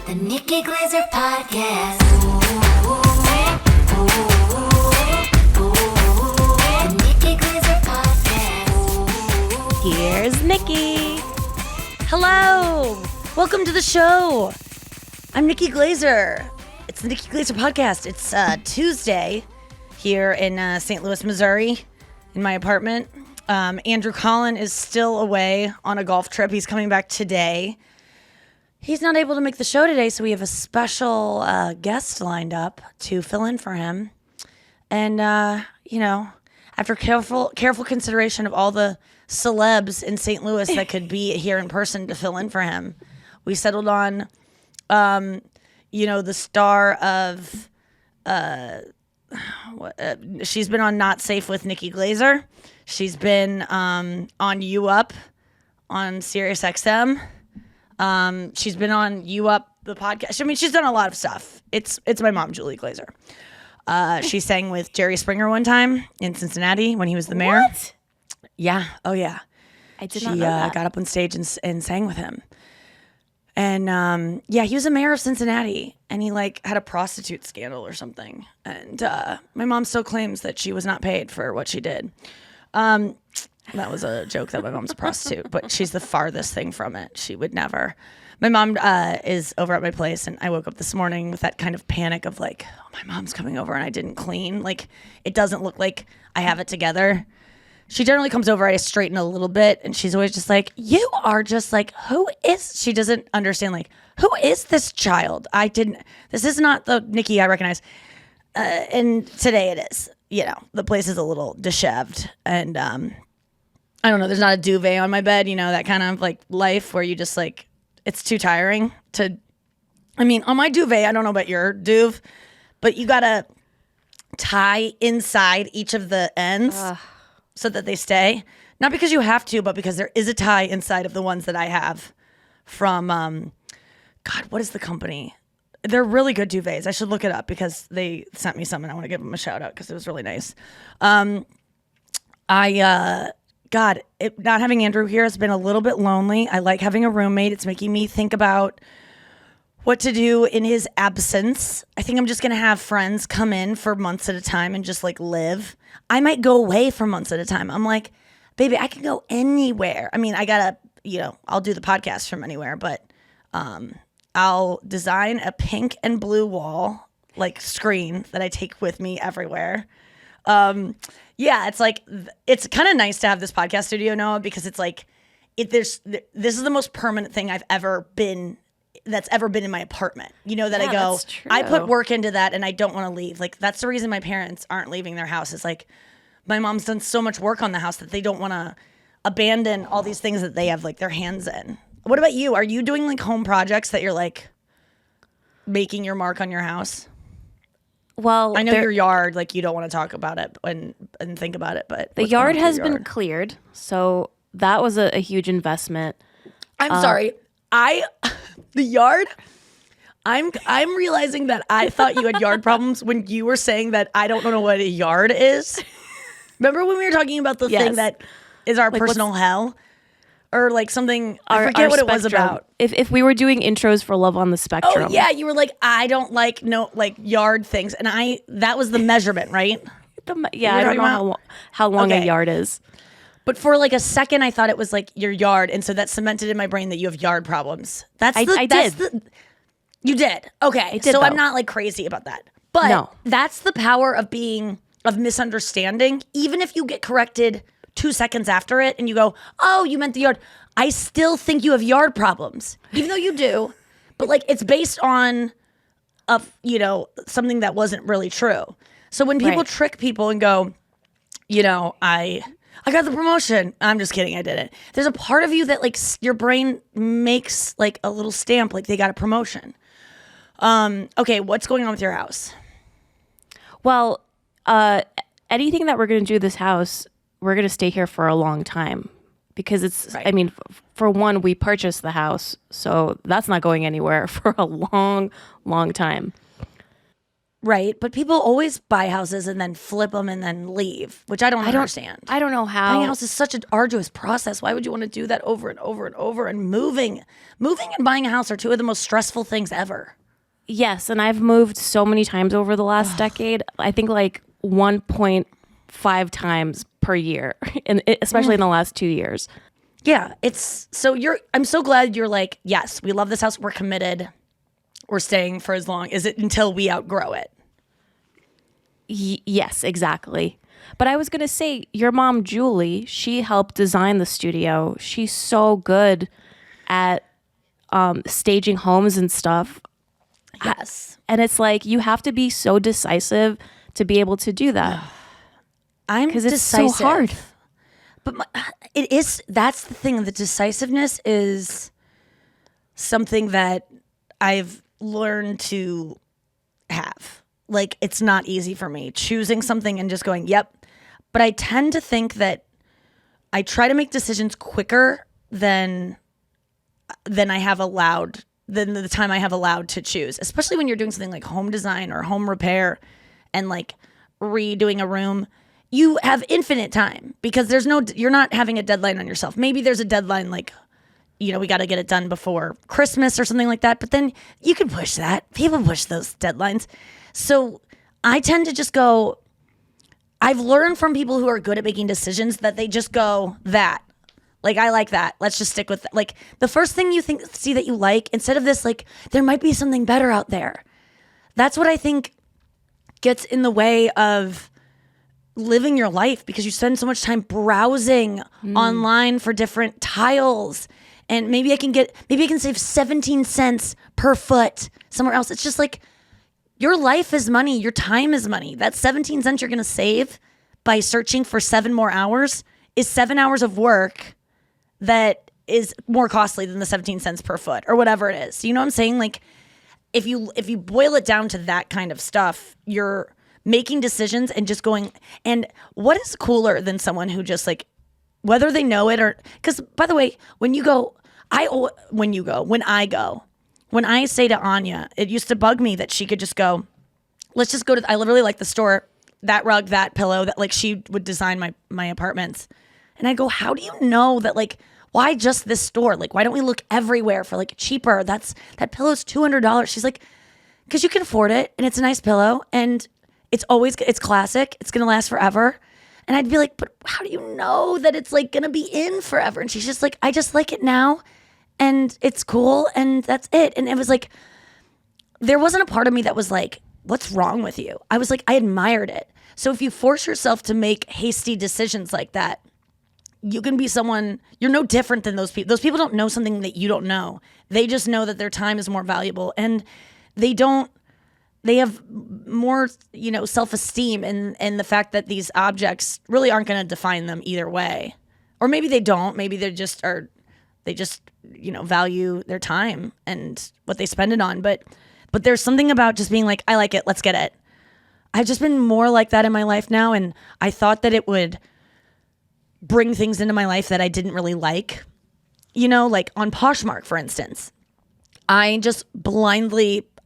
The Nikki Glaser Podcast. The Nikki Glaser Podcast. Here's Nikki. Hello. Welcome to the show. I'm Nikki Glaser. It's the Nikki Glaser Podcast. It's Tuesday here in St. Louis, Missouri, in my apartment. Andrew Collin is still away on a golf trip. He's coming back today. He's not able to make the show today, so we have a special guest lined up to fill in for him. And, after careful consideration of all the celebs in St. Louis that could be here in person to fill in for him, we settled on, the star of, she's been on Not Safe with Nikki Glaser. She's been on You Up on Sirius XM. She's been on You Up, the podcast. I mean, she's done a lot of stuff. It's my mom, Julie Glaser. She sang with Jerry Springer one time in Cincinnati when he was the mayor. What? Yeah. Oh, yeah. I did not know that. She got up on stage and sang with him. And, he was a mayor of Cincinnati, and he, had a prostitute scandal or something. And my mom still claims that she was not paid for what she did. That was a joke that my mom's a prostitute, but she's the farthest thing from it. She would never. My mom is over at my place, and I woke up this morning with that kind of panic of my mom's coming over and I didn't clean. It doesn't look like I have it together. She generally comes over, I straighten a little bit, and she's always just you are just who is, she doesn't understand, who is this child? This is not the Nikki I recognize. And today it is. The place is a little disheveled, and I don't know, there's not a duvet on my bed, that kind of life where you just it's too tiring to, on my duvet, I don't know about your duve, but you gotta tie inside each of the ends so that they stay. Not because you have to, but because there is a tie inside of the ones that I have from, what is the company? They're really good duvets. I should look it up because they sent me some and I want to give them a shout out because it was really nice. Not having Andrew here has been a little bit lonely. I like having a roommate. It's making me think about what to do in his absence. I think I'm just going to have friends come in for months at a time and just live. I might go away for months at a time. I'm baby, I can go anywhere. I gotta, I'll do the podcast from anywhere, but I'll design a pink and blue wall, screen that I take with me everywhere. It's kind of nice to have this podcast studio, Noah, because it's this is the most permanent thing that's ever been in my apartment. I go, I put work into that and I don't want to leave. That's the reason my parents aren't leaving their house. Is my mom's done so much work on the house that they don't want to abandon all these things that they have their hands in. What about you? Are you doing home projects that you're making your mark on your house? Well, I know your yard, you don't want to talk about it and think about it, but the yard has been cleared, so that was a huge investment. I'm sorry. The yard, I'm realizing that I thought you had yard problems when you were saying that I don't know what a yard is. Remember when we were talking about the thing that is our personal hell? Or something, I forget what it was about. If we were doing intros for Love on the Spectrum. Oh yeah, you were I don't yard things. And that was the measurement, right? I don't know how long a yard is. But for a second, I thought it was your yard. And so that cemented in my brain that you have yard problems. I did. You did? Okay. I did, so though. I'm not crazy about that. But no. That's the power of misunderstanding. Even if you get corrected 2 seconds after it and you go, oh, you meant the yard. I still think you have yard problems, even though you do. But it's based on something that wasn't really true. So when people trick people and go, I got the promotion. I'm just kidding. I didn't. There's a part of you that your brain makes a little stamp they got a promotion. Okay, what's going on with your house? Well, anything that we're going to do this house, we're going to stay here for a long time because it's, for one, we purchased the house, so that's not going anywhere for a long, long time. Right. But people always buy houses and then flip them and then leave, which I don't understand. I don't know how. Buying a house is such an arduous process. Why would you want to do that over and over and over? And moving and buying a house are two of the most stressful things ever. Yes, and I've moved so many times over the last decade. I think like 1.5 times per year, and especially in the last 2 years. Yeah, I'm so glad you're like, yes, we love this house. We're committed. We're staying for as long as it until we outgrow it. Yes, exactly. But I was going to say, your mom, Julie, she helped design the studio. She's so good at staging homes and stuff. Yes. And it's like, you have to be so decisive to be able to do that. I'm Because decisive. it's so hard. But that's the thing. The decisiveness is something that I've learned to have. Like, it's not easy for me choosing something and just going, yep. But I tend to think that I try to make decisions quicker than I have allowed, than the time I have allowed to choose, especially when you're doing something like home design or home repair and like redoing a room. You have infinite time because you're not having a deadline on yourself. Maybe there's a deadline like, we got to get it done before Christmas or something like that. But then you can push that. People push those deadlines. So I tend to just go, I've learned from people who are good at making decisions that they just go that. Like, I like that. Let's just stick with that. Like, the first thing you see that you like, instead of this, like, there might be something better out there. That's what I think gets in the way of living your life, because you spend so much time browsing online for different tiles. And maybe I can save 17 cents per foot somewhere else. It's just like, your life is money. Your time is money. That 17 cents you're going to save by searching for 7 more hours is 7 hours of work that is more costly than the 17 cents per foot or whatever it is. You know what I'm saying? Like, if you boil it down to that kind of stuff, you're making decisions and just going. And what is cooler than someone who just like, whether they know it or, because by the way, when I say to Anya, it used to bug me that she could just go, let's just go to, I literally like the store, that rug, that pillow, that like she would design my apartments. And I go, how do you know that, like, why just this store? Like, why don't we look everywhere for like cheaper? That pillow's $200. She's like, because you can afford it and it's a nice pillow and it's classic. It's going to last forever. And I'd be like, but how do you know that it's like going to be in forever? And she's just like, I just like it now and it's cool and that's it. And it was like, there wasn't a part of me that was like, what's wrong with you? I was like, I admired it. So if you force yourself to make hasty decisions like that, you can be someone, you're no different than those people. Those people don't know something that you don't know. They just know that their time is more valuable and they have more, self-esteem and the fact that these objects really aren't going to define them either way. Or maybe they don't. Maybe they just value their time and what they spend it on. But there's something about just being like, I like it, let's get it. I've just been more like that in my life now. And I thought that it would bring things into my life that I didn't really like. Like on Poshmark, for instance. I just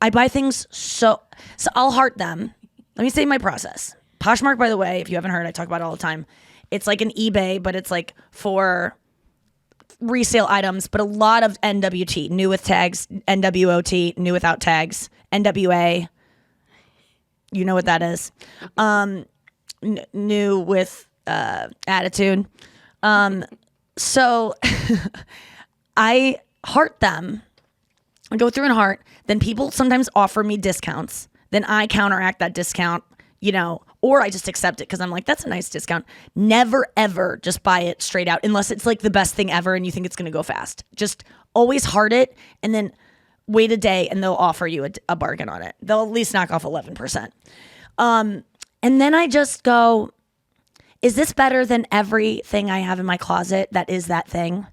I buy things so I'll heart them. Let me say my process. Poshmark, by the way, if you haven't heard, I talk about it all the time. It's like an eBay, but it's like for resale items, but a lot of NWT, new with tags, NWOT, new without tags, NWA. You know what that is. New with attitude. So I heart them. I go through and heart. Then people sometimes offer me discounts. Then I counteract that discount, or I just accept it because I'm like, that's a nice discount. Never, ever just buy it straight out unless it's like the best thing ever and you think it's going to go fast. Just always heart it and then wait a day and they'll offer you a bargain on it. They'll at least knock off 11%. And then I just go, is this better than everything I have in my closet that is that thing?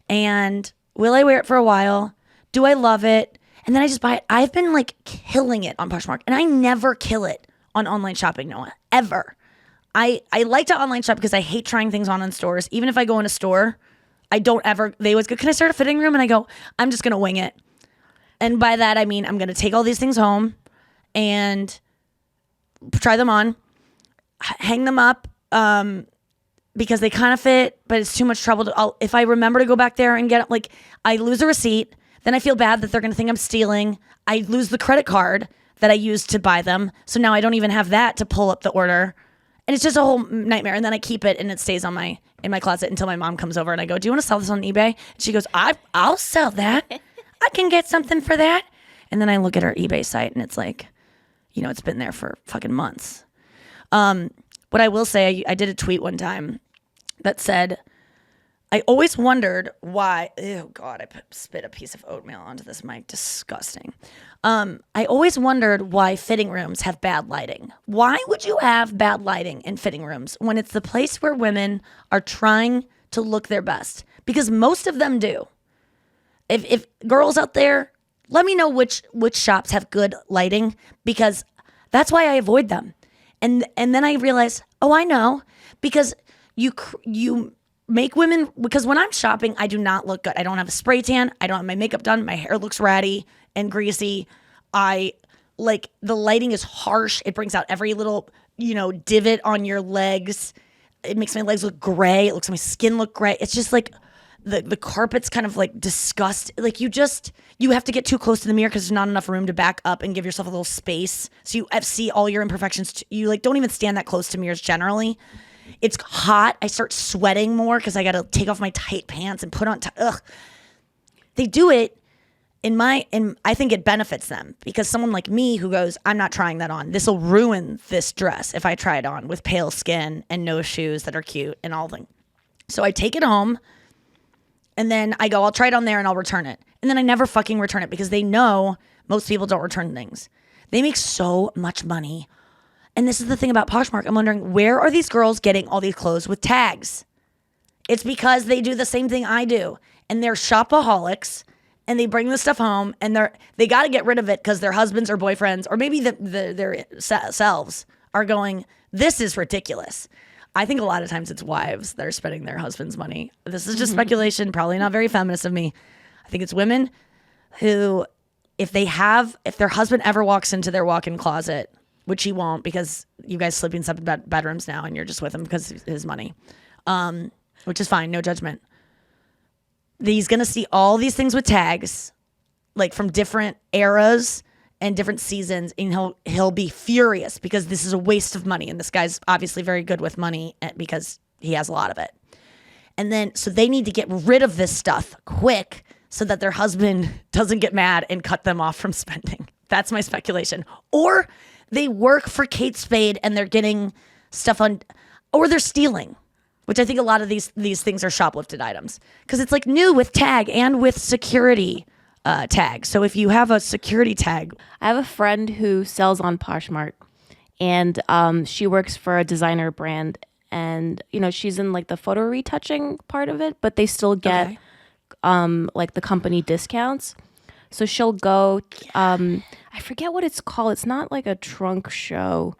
And will I wear it for a while? Do I love it? And then I just buy it. I've been like killing it on Poshmark and I never kill it on online shopping, Noah, ever. I like to online shop because I hate trying things on in stores. Even if I go in a store, I don't ever, they always go, can I start a fitting room? And I go, I'm just going to wing it. And by that, I mean, I'm going to take all these things home and try them on, hang them up because they kind of fit, but it's too much trouble. If I remember to go back there and get it, like I lose a receipt, then I feel bad that they're going to think I'm stealing. I lose the credit card that I used to buy them. So now I don't even have that to pull up the order. And it's just a whole nightmare. And then I keep it and it stays on in my closet until my mom comes over and I go, do you want to sell this on eBay? And she goes, I'll sell that. I can get something for that. And then I look at her eBay site and it's like, it's been there for fucking months. What I will say, I did a tweet one time that said, I always wondered why, oh God, I spit a piece of oatmeal onto this mic. Disgusting. I always wondered why fitting rooms have bad lighting. Why would you have bad lighting in fitting rooms when it's the place where women are trying to look their best? Because most of them do. If girls out there, let me know which shops have good lighting, because that's why I avoid them. And then I realize, oh, I know, because you make women, because when I'm shopping, I do not look good. I don't have a spray tan. I don't have my makeup done. My hair looks ratty and greasy. The lighting is harsh. It brings out every little, divot on your legs. It makes my legs look gray. It looks my skin look gray. It's just like the carpet's kind of like disgust. Like you have to get too close to the mirror because there's not enough room to back up and give yourself a little space. So you see all your imperfections. You like don't even stand that close to mirrors generally. It's hot. I start sweating more because I got to take off my tight pants and put on. They do it I think it benefits them, because someone like me who goes, I'm not trying that on. This will ruin this dress if I try it on with pale skin and no shoes that are cute and all things. So I take it home and then I go, I'll try it on there and I'll return it. And then I never fucking return it because they know most people don't return things. They make so much money. And this is the thing about Poshmark. I'm wondering, where are these girls getting all these clothes with tags? It's because they do the same thing I do. And they're shopaholics and they bring the stuff home and they got to get rid of it because their husbands or boyfriends or maybe their selves are going, this is ridiculous. I think a lot of times it's wives that are spending their husband's money. This is just speculation, probably not very feminist of me. I think it's women who, if their husband ever walks into their walk-in closet, which he won't because you guys sleep in separate bedrooms now and you're just with him because of his money, which is fine, no judgment. He's going to see all these things with tags, like from different eras and different seasons, and he'll be furious because this is a waste of money. And this guy's obviously very good with money because he has a lot of it. And then, so they need to get rid of this stuff quick so that their husband doesn't get mad and cut them off from spending. That's my speculation. Or they work for Kate Spade and they're getting stuff on, or they're stealing, which I think a lot of these things are shoplifted items because it's like new with tag and with security tag. So if you have a security tag. I have a friend who sells on Poshmark, and she works for a designer brand, and she's in like the photo retouching part of it, but they still get like the company discounts. So she'll go, I forget what it's called. It's not like a trunk show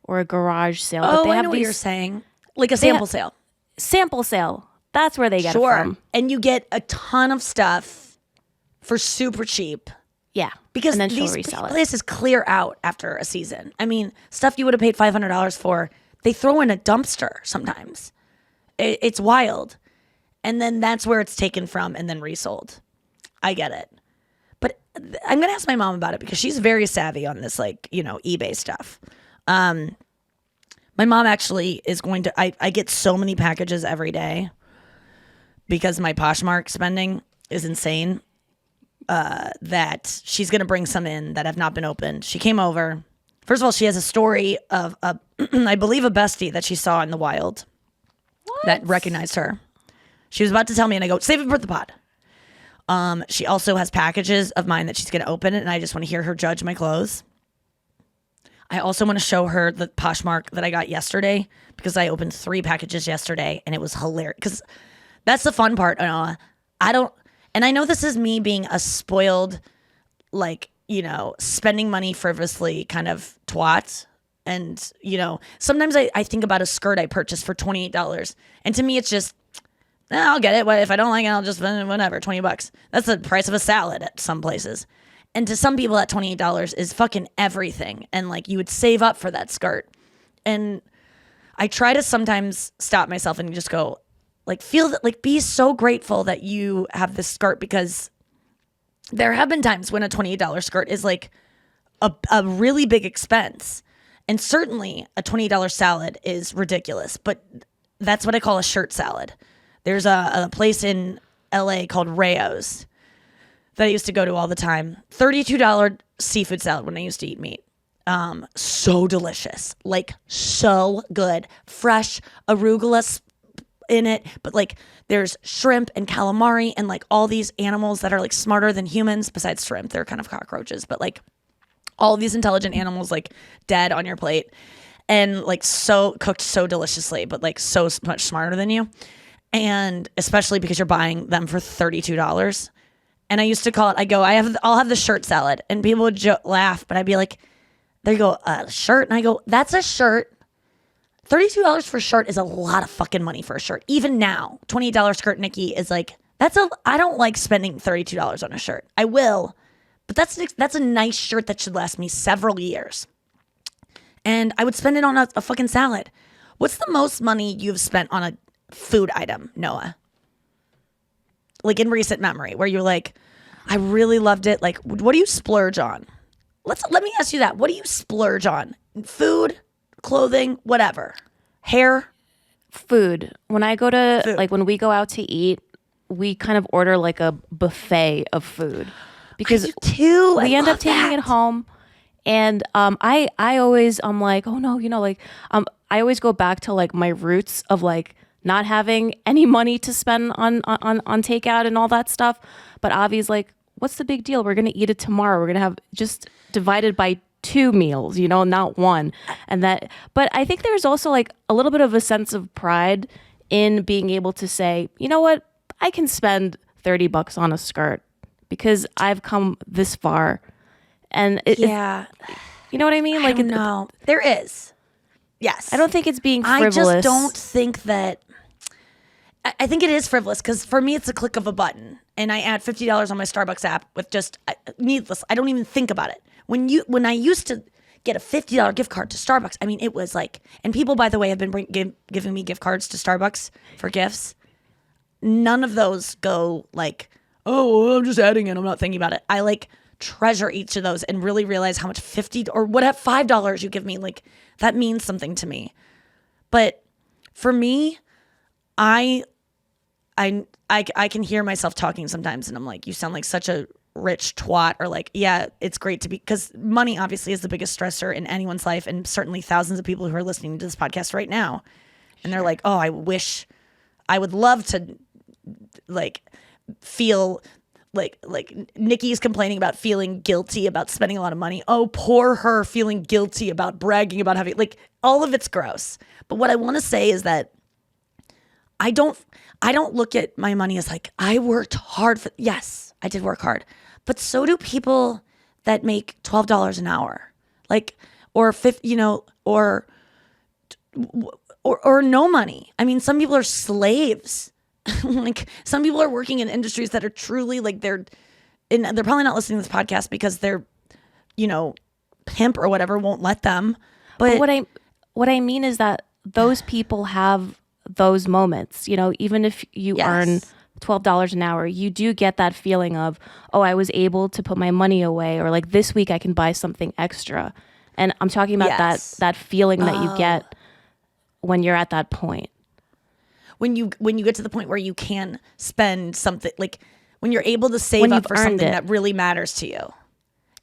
or a garage sale. Oh, but they I have know what you're saying. Like a sample sale. Sample sale. That's where they get it from. And you get a ton of stuff for super cheap. Yeah. Because and then she'll these resell it. places clear out after a season. I mean, stuff you would have paid $500 for, they throw in a dumpster sometimes. It's wild. And then that's where it's taken from and then resold. I get it. But I'm going to ask my mom about it because she's very savvy on this, like, eBay stuff. My mom actually is going to, I get so many packages every day because my Poshmark spending is insane, that she's going to bring some in that have not been opened. She came over. First of all, she has a story of, I believe, a bestie that she saw in the wild that recognized her. She was about to tell me and I go, save it for the pod. She also has packages of mine that she's going to open it, and I just want to hear her judge my clothes. I also want to show her the Poshmark that I got yesterday because I opened 3 packages yesterday and it was hilarious. Because that's the fun part. And I know this is me being a spoiled, like, spending money frivolously kind of twat. And, sometimes I think about a skirt I purchased for $28. And to me, it's just, I'll get it. If I don't like it, I'll just spend whatever, $20. That's the price of a salad at some places. And to some people, that $28 is fucking everything. And like, you would save up for that skirt. And I try to sometimes stop myself and just go, like, feel that, like, be so grateful that you have this skirt, because there have been times when a $28 skirt is like a really big expense. And certainly a $28 salad is ridiculous, but that's what I call a shirt salad. There's a place in LA called Rayo's that I used to go to all the time. $32 seafood salad when I used to eat meat. So delicious, like so good, fresh arugula in it, but like there's shrimp and calamari and like all these animals that are like smarter than humans. Besides shrimp, they're kind of cockroaches, but like all these intelligent animals like dead on your plate, and like so cooked so deliciously, but like so much smarter than you, and especially because you're buying them for $32. And I used to call it, I'll have the shirt salad, and people would laugh, but I'd be like, there you go, a shirt. And I go, that's a shirt. $32 for a shirt is a lot of fucking money for a shirt. Even now, $28 skirt Nikki is like, I don't like spending $32 on a shirt. I will, but that's a nice shirt that should last me several years. And I would spend it on a fucking salad. What's the most money you've spent on a food item, Noah? Like in recent memory, where you're like, I really loved it. Like, what do you splurge on? Let me ask you that. What do you splurge on? Food, clothing, whatever. Hair? Food. When I go to, Food. like when we go out to eat, we kind of order like a buffet of food. Because I do too. we I end love up taking that. it home. And I always, I'm like, oh no, like, I always go back to like my roots of like not having any money to spend on takeout and all that stuff. But Avi's like, what's the big deal? We're going to eat it tomorrow. We're going to have just divided by 2 meals, not one. But I think there's also like a little bit of a sense of pride in being able to say, you know what? I can spend $30 on a skirt because I've come this far. And Yeah. you know what I mean? Like, no, there is. Yes. I don't think it's being frivolous. I just don't think that. I think it is frivolous because for me, it's a click of a button, and I add $50 on my Starbucks app with just needless. I don't even think about it. When I used to get a $50 gift card to Starbucks, I mean, it was like, and people, by the way, have been giving me gift cards to Starbucks for gifts. None of those go like, oh, well, I'm just adding it. I'm not thinking about it. I like treasure each of those and really realize how much $50 or whatever $5 you give me, like that means something to me. But for me, I can hear myself talking sometimes, and I'm like, you sound like such a rich twat, or like, yeah, it's great to be, because money obviously is the biggest stressor in anyone's life, and certainly thousands of people who are listening to this podcast right now, and they're like, oh, I would love to like feel like Nikki's complaining about feeling guilty about spending a lot of money. Oh, poor her, feeling guilty about bragging about having, like, all of it's gross. But what I want to say is that I don't look at my money as like, I worked hard for, yes, I did work hard, but so do people that make $12 an hour, like, or 50, or no money. I mean, some people are slaves. Like, some people are working in industries that are truly like they're probably not listening to this podcast because they're, pimp or whatever won't let them. But what I mean is that those people have those moments, even if you earn $12 an hour, you do get that feeling of, oh, I was able to put my money away, or like this week I can buy something extra. And I'm talking about that feeling that you get when you're at that point. When you get to the point where you can spend something, like when you're able to save up for something that really matters to you,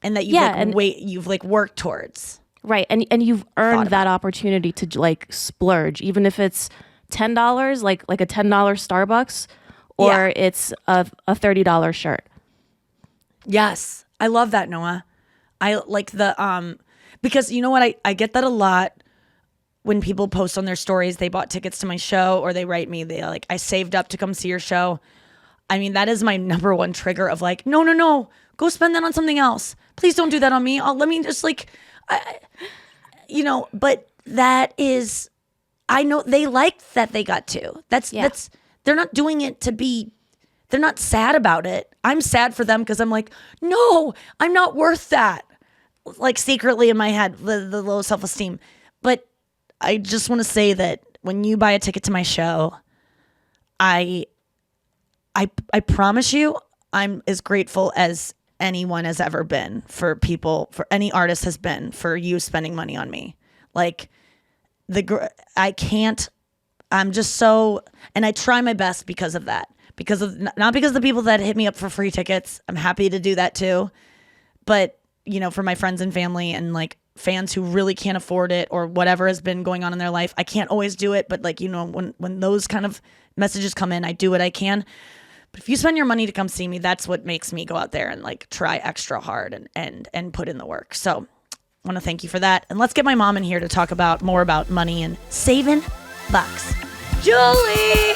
and that you've worked towards. Right. And you've earned that opportunity to like splurge, even if it's $10, like a $10 Starbucks, or it's a $30 shirt. Yes. I love that, Noah. I like because you know what? I get that a lot when people post on their stories, they bought tickets to my show, or they write me, they like, I saved up to come see your show. I mean, that is my number one trigger of like, no, go spend that on something else. Please don't do that on me. Let me just like, but that is, I know they liked that they got to. That's they're not doing it to be They're not sad about it. I'm sad for them because I'm like, no, I'm not worth that. Like secretly in my head, the low self-esteem. But I just want to say that when you buy a ticket to my show, I promise you, I'm as grateful as anyone has ever been for any artist has been for you spending money on me. Like I'm just so, and I try my best because of that. Not because of the people that hit me up for free tickets. I'm happy to do that too. But, for my friends and family and like fans who really can't afford it or whatever has been going on in their life, I can't always do it. But like, when those kind of messages come in, I do what I can. But if you spend your money to come see me, that's what makes me go out there and like try extra hard and put in the work. So I want to thank you for that. And let's get my mom in here to talk more about money and saving bucks. Julie!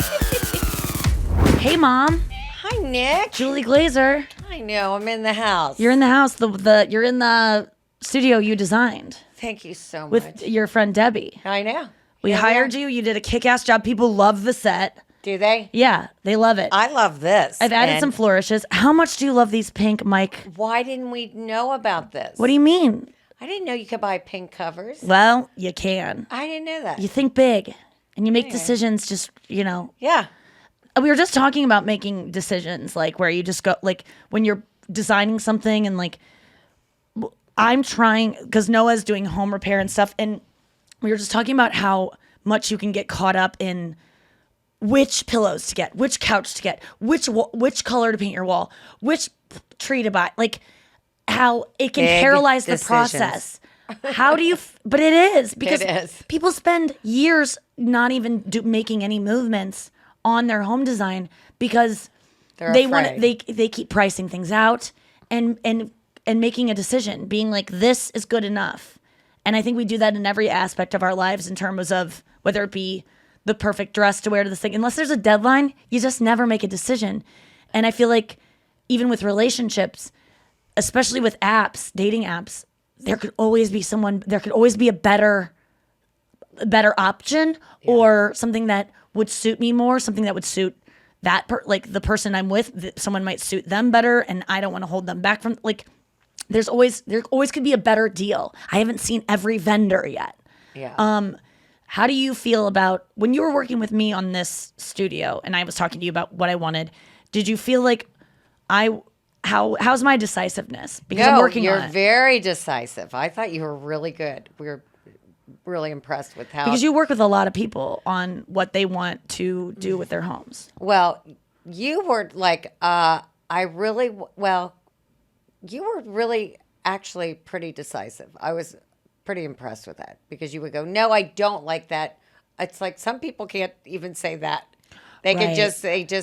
Hey, Mom. Hi, Nick. Julie Glaser. I know. I'm in the house. You're in the house. You're in the studio you designed Thank you so much. with your friend Debbie. I know. We hired you. You did a kick-ass job. People love the set. Do they? Yeah, they love it. I love this. I've added And some flourishes. How much do you love these pink mic? Why didn't we know about this? What do you mean? I didn't know you could buy pink covers. Well, you can. I didn't know that. You think big and you make decisions just, Yeah. We were just talking about making decisions, like where you just go, like when you're designing something and like I'm trying, because Noah's doing home repair and stuff. And we were just talking about how much you can get caught up in which pillows to get, which couch to get, which color to paint your wall, which tree to buy, like how it can Big paralyze the decisions. process. How do you, but it is because It is. people spend years not even making any movements on their home design because They're they afraid. they keep pricing things out and making a decision, being like, this is good enough. And I think we do that in every aspect of our lives in terms of whether it be the perfect dress to wear to this thing. Unless there's a deadline, you just never make a decision. And I feel like even with relationships, especially with apps, dating apps, there could always be a better option or something that would suit me more, something that would suit like the person I'm with, someone might suit them better and I don't want to hold them back from, like, there always could be a better deal. I haven't seen every vendor yet. Yeah. How do you feel about when you were working with me on this studio and I was talking to you about what I wanted? Did you feel like how's my decisiveness? Because I'm working you're on it. very decisive. I thought you were really good. We were really impressed with how. Because you work with a lot of people on what they want to do with their homes. Well, you were like, you were really actually pretty decisive. I was pretty impressed with that because you would go, no, I don't like that. It's like some people can't even say that. They Right. could just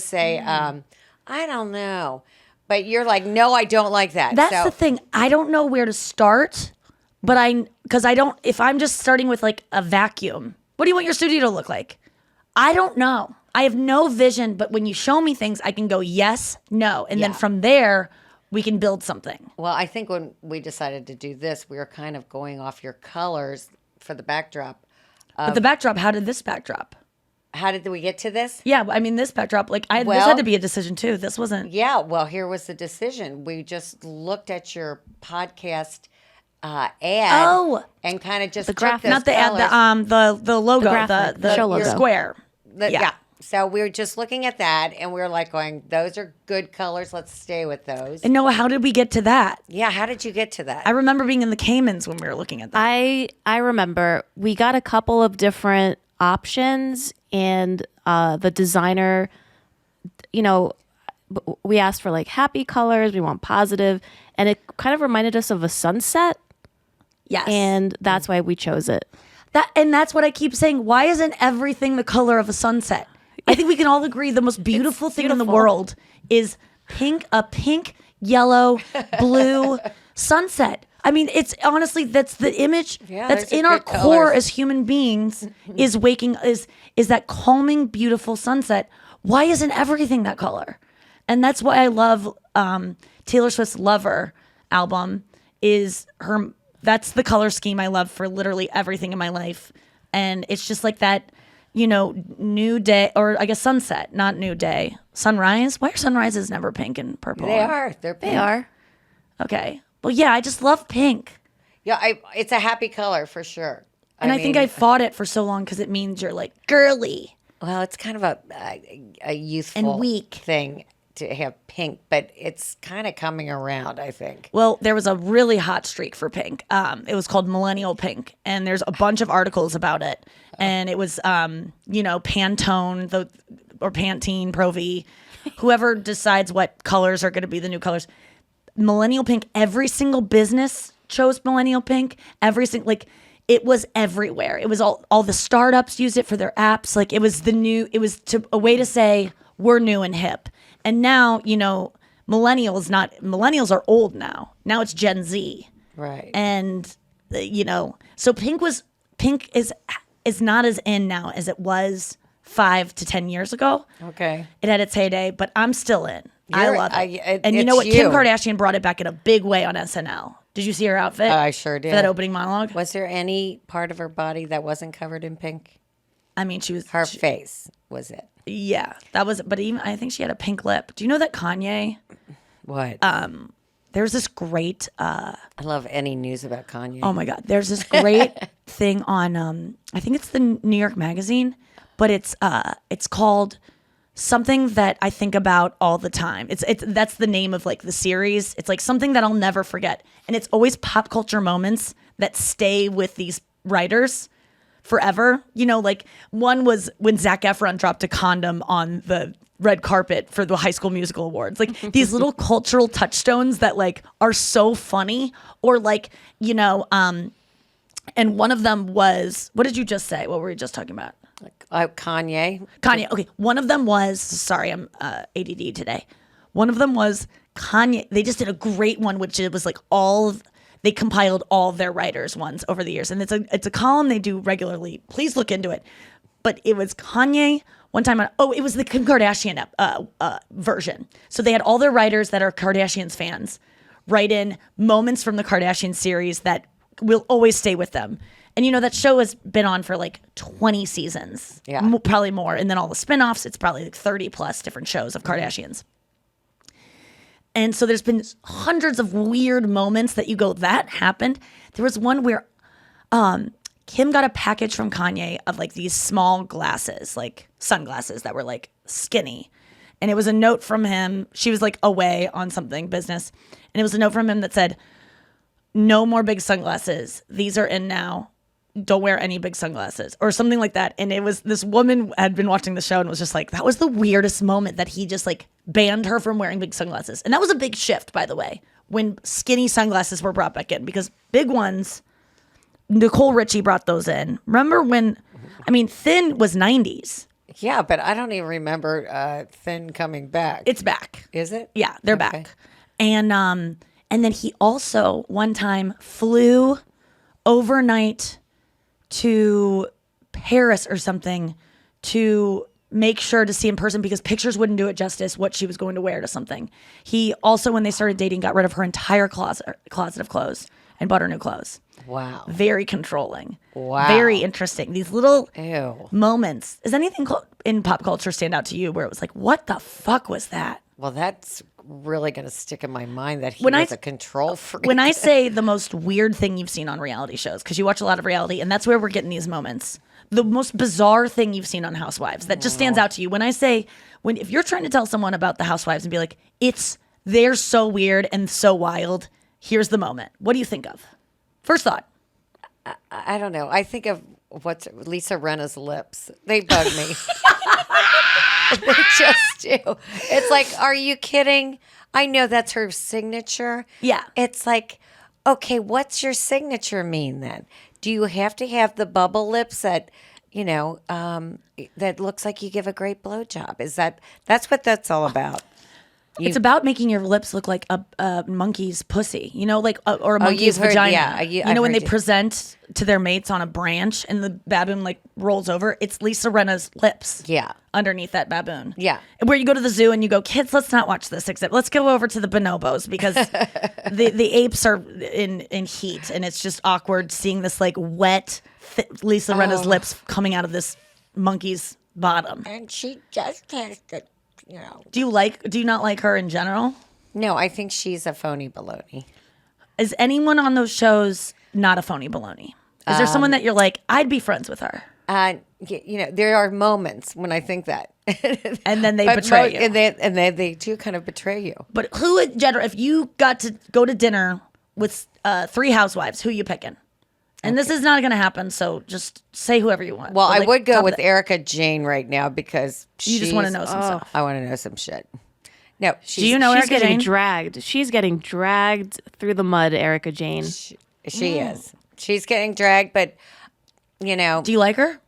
say, I don't know. But you're like, no, I don't like that. That's the thing. I don't know where to start, but if I'm just starting with like a vacuum, what do you want your studio to look like? I don't know. I have no vision, but when you show me things, I can go yes, no. And then Yeah. from there, we can build something. Well, I think when we decided to do this, we were kind of going off your colors for the backdrop. But the backdrop, how did this backdrop? How did we get to this? Yeah, I mean, this backdrop, like, this Well- had to be a decision too. This wasn't. Yeah, well, here was the decision. We just looked at your podcast ad and kind of just The took graphic. those Not the ad, colors. the logo, graphic, the show logo. square. Yeah. So we were just looking at that and we were like going, those are good colors. Let's stay with those. And Noah, how did we get to that? Yeah, how did you get to that? I remember being in the Caymans when we were looking at that. I remember we got a couple of different options, and the designer, we asked for like happy colors. We want positive, and it kind of reminded us of a sunset, Yes. and that's why we chose it. That's what I keep saying. Why isn't everything the color of a sunset? I think we can all agree the most beautiful thing in the beautiful. world is a pink, yellow, blue sunset. I mean, it's honestly, that's the image Yeah, that's those are in our good core colors. as human beings is that calming, beautiful sunset. Why isn't everything that color? And that's why I love Taylor Swift's Lover album that's the color scheme I love for literally everything in my life. And it's just like that, new day, or I guess sunset, not new day. Sunrise. Why are sunrises never pink and purple? They are. They're pink. They are. Okay. Well, yeah, I just love pink. Yeah, it's a happy color for sure. And I think I fought it for so long because it means you're like girly. Well, it's kind of a youthful And weak. thing to have pink, but it's kind of coming around, I think. Well, there was a really hot streak for pink. It was called Millennial Pink, and there's a bunch of articles about it. And it was, Pantone or Pantene, Pro-V, whoever decides what colors are going to be the new colors. Millennial Pink, every single business chose Millennial Pink. It was everywhere. It was all the startups used it for their apps. Like it was a way to say we're new and hip. And now, millennials are old now. Now it's Gen Z. Right. And, so pink is not as in now as it was 5 to 10 years ago. Okay. It had its heyday, but I'm still in. I love it. And you it's know what? you. Kim Kardashian brought it back in a big way on SNL. Did you see her outfit? I sure did. For that opening monologue? Was there any part of her body that wasn't covered in pink? I mean, she was... Her face, was it? Yeah, that was... But even I think she had a pink lip. Do you know that Kanye... What? There's this great... I love any news about Kanye. Oh my God. There's this great thing on... I think it's the New York Magazine, but it's called... Something that I think about all the time. That's the name of like the series. It's like something that I'll never forget. And it's always pop culture moments that stay with these writers forever. Like one was when Zac Efron dropped a condom on the red carpet for the High School Musical Awards. Like these little cultural touchstones that like are so funny. Or like, and one of them was, what did you just say? What were we just talking about? Kanye. Okay, one of them was, sorry, I'm ADD today. One of them was Kanye. They just did a great one, which it was like they compiled all their writers' ones over the years. And it's a column they do regularly. Please look into it. But it was Kanye one time. It was the Kim Kardashian version. So they had all their writers that are Kardashians fans write in moments from the Kardashian series that will always stay with them. And that show has been on for like 20 seasons. Yeah. Probably more. And then all the spinoffs, it's probably like 30 plus different shows of Kardashians. And so there's been hundreds of weird moments that you go, that happened. There was one where Kim got a package from Kanye of like these small glasses, like sunglasses that were like skinny. And it was a note from him. She was like away on something, business. And it was a note from him that said, no more big sunglasses. These are in now. Don't wear any big sunglasses or something like that. And it was this woman had been watching the show and was just like, that was the weirdest moment that he just like banned her from wearing big sunglasses. And that was a big shift, by the way, when skinny sunglasses were brought back in, because big ones, Nicole Richie brought those in. Remember when, thin was 90s. Yeah, but I don't even remember Thin coming back. It's back. Is it? Yeah, they're back. And then he also one time flew overnight to Paris or something to make sure to see in person because pictures wouldn't do it justice what she was going to wear to something. He also, when they started dating, got rid of her entire closet of clothes and bought her new clothes. Wow. Very controlling. Wow. Very interesting. These little Ew. moments. Does anything in pop culture stand out to you where it was like, what the fuck was that? Well, that's really going to stick in my mind that he was a control freak. When I say the most weird thing you've seen on reality shows, because you watch a lot of reality, and that's where we're getting these moments. The most bizarre thing you've seen on Housewives that just stands out to you. When I say, if you're trying to tell someone about the Housewives and be like, they're so weird and so wild, here's the moment. What do you think of? First thought. I don't know. I think of Lisa Rinna's lips. They bug me. They just do. It's like, are you kidding? I know that's her signature. Yeah. It's like, okay, what's your signature mean then? Do you have to have the bubble lips that, that looks like you give a great blowjob? That's what that's all about? It's about making your lips look like a monkey's pussy, or a monkey's vagina. Yeah, when they present to their mates on a branch and the baboon like rolls over, it's Lisa Rinna's lips. Yeah. Underneath that baboon. Yeah. Where you go to the zoo and you go, kids, let's not watch this exhibit. Let's go over to the bonobos because the apes are in heat and it's just awkward seeing this like wet Lisa Rinna's lips coming out of this monkey's bottom. And she just has to, Do you not like her in general? No, I think she's a phony baloney. Is anyone on those shows not a phony baloney? Is there someone that you're like, I'd be friends with her? There are moments when I think that. And then they betray you. And they do kind of betray you. But who in general, if you got to go to dinner with 3 housewives, who you picking? And this is not going to happen, so just say whoever you want. Well, But, I would go top with of Erica Jane right now because You just want to know some stuff. I want to know some shit. No, Do you know She's Erica getting Jane? dragged. She's getting dragged through the mud, Erica Jane. She is. She's getting dragged, but Do you like her?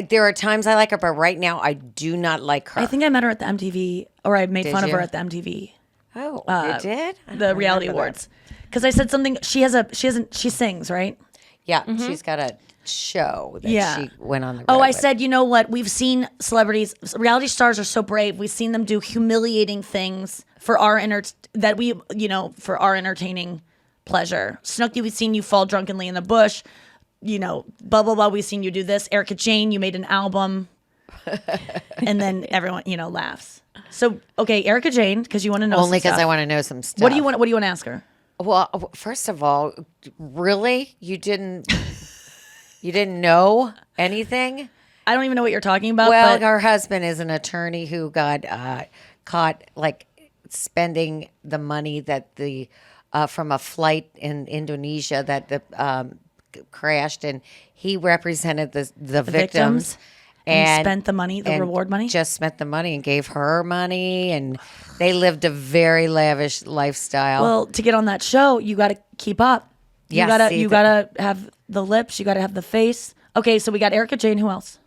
there are times I like her, but right now I do not like her. I think I met her at the MTV, or I made fun of you? her at the MTV, Oh, you did? I don't the reality remember that. awards, because I said something. She sings, right? Yeah, she's got a show that Yeah. she went on the road Oh, I with. said, you know what? We've seen celebrities, reality stars are so brave. We've seen them do humiliating things for our for our entertaining pleasure. Snooki, we've seen you fall drunkenly in the bush. Blah blah blah. We've seen you do this. Erica Jane, you made an album, and then everyone laughs. So okay, Erica Jane, because you want to know Only because because I want to know some stuff. What do you want to ask her? Well, first of all, really, you didn't know anything? I don't even know what you're talking about. Well, but her husband is an attorney who got caught spending the money that the from a flight in Indonesia that crashed, and he represented the victims. And spent the money, the reward money? Just spent the money and gave her money, and they lived a very lavish lifestyle. Well, to get on that show, you got to keep up. Yeah, you gotta have the lips. You gotta have the face. Okay, so we got Erica Jane. Who else?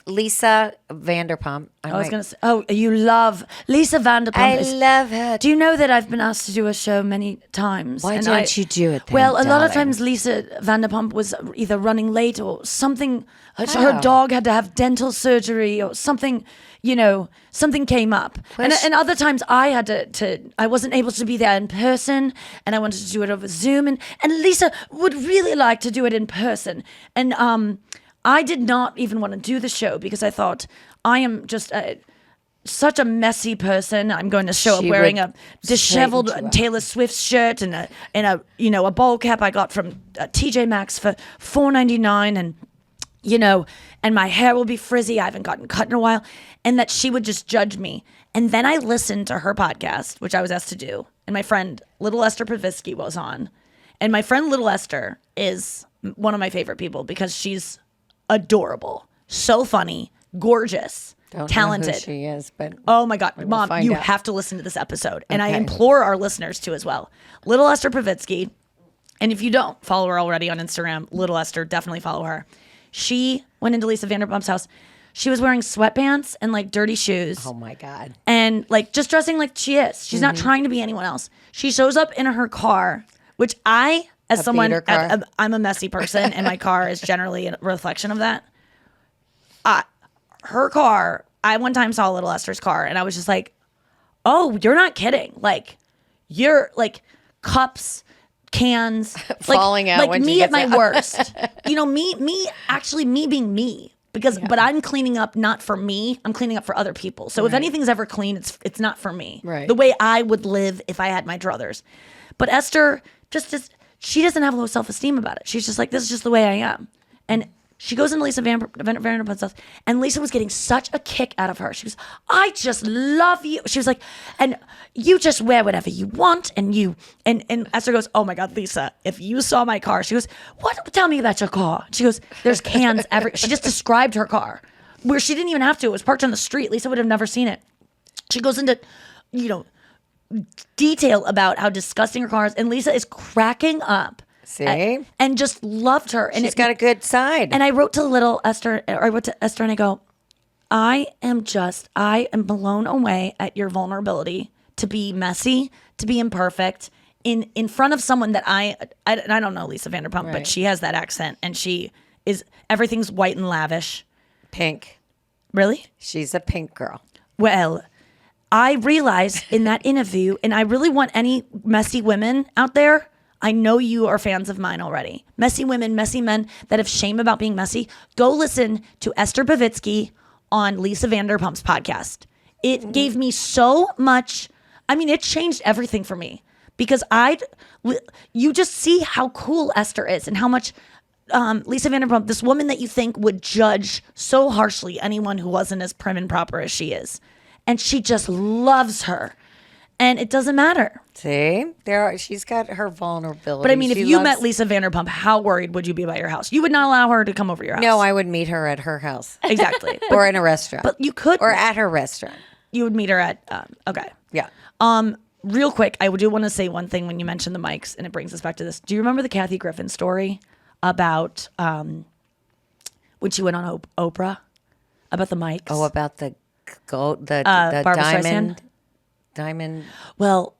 Lisa Vanderpump. I was gonna say. Oh, you love Lisa Vanderpump. I love her. Do you know that I've been asked to do a show many times? Why and don't you do it then, Well, a lot of darling? times Lisa Vanderpump was either running late or something. Her dog had to have dental surgery or something. Something came up, and other times I had I wasn't able to be there in person, and I wanted to do it over Zoom, and Lisa would really like to do it in person, and I did not even want to do the show because I thought I am just such a messy person. I'm going to show up She wearing would a disheveled straighten you up. Taylor Swift shirt and a bowl cap I got from TJ Maxx for $4.99, and my hair will be frizzy. I haven't gotten cut in a while, and that she would just judge me. And then I listened to her podcast, which I was asked to do, and my friend Little Esther Pavitsky was on, and my friend Little Esther is one of my favorite people because she's adorable, so funny, gorgeous, talented. Know who she is, but Oh my God, Mom, find you out. have to listen to this episode. And I Okay. implore our listeners to as well. Little Esther Pavitsky. And if you don't follow her already on Instagram, Little Esther, definitely follow her. She went into Lisa Vanderpump's house. She was wearing sweatpants and dirty shoes. oh my God. And just dressing like she is. She's not trying to be anyone else. She shows up in her car, which as someone, beater car? I'm a messy person, and my car is generally a reflection of that. Her car, I one time saw Little Esther's car, and I was just like, oh, you're not kidding. You're cups, cans, Falling out like when she me at gets my out. worst. Me being me. But I'm cleaning up not for me. I'm cleaning up for other people. So if anything's ever clean, it's not for me. Right. The way I would live if I had my druthers. But Esther she doesn't have low self-esteem about it. She's just like, this is just the way I am. And she goes into Lisa Vanderpump's house, and Lisa was getting such a kick out of her. She goes, I just love you. She was like, and you just wear whatever you want. And Esther goes, oh my God, Lisa, if you saw my car. She goes, what? Tell me about your car. She goes, there's cans she just described her car where she didn't even have to. It was parked on the street. Lisa would have never seen it. She goes into, detail about how disgusting her car is. And Lisa is cracking up. See? And just loved her. And She's got a good side. and I wrote to Esther and I go, I am blown away at your vulnerability to be messy, to be imperfect in front of someone that I don't know Lisa Vanderpump, but Right. she has that accent and everything's white and lavish. Pink. Really? She's a pink girl. Well, I realized in that interview, and I really want any messy women out there, I know you are fans of mine already. Messy women, messy men that have shame about being messy. Go listen to Esther Pavitsky on Lisa Vanderpump's podcast. It gave me so much. I mean, it changed everything for me because you just see how cool Esther is and how much Lisa Vanderpump, this woman that you think would judge so harshly anyone who wasn't as prim and proper as she is. And she just loves her. And it doesn't matter. See, she's got her vulnerability. But I mean, if you met Lisa Vanderpump, how worried would you be about your house? You would not allow her to come over your house. No, I would meet her at her house. Exactly. Or in a restaurant. But you could. Or at her restaurant. You would meet her at, okay. Yeah. Real quick, I do want to say one thing when you mentioned the mics, and it brings us back to this. Do you remember the Kathy Griffin story about when she went on Oprah? About the mics? Oh, about the gold, the Barbra diamond. Streisand? Diamond. Well,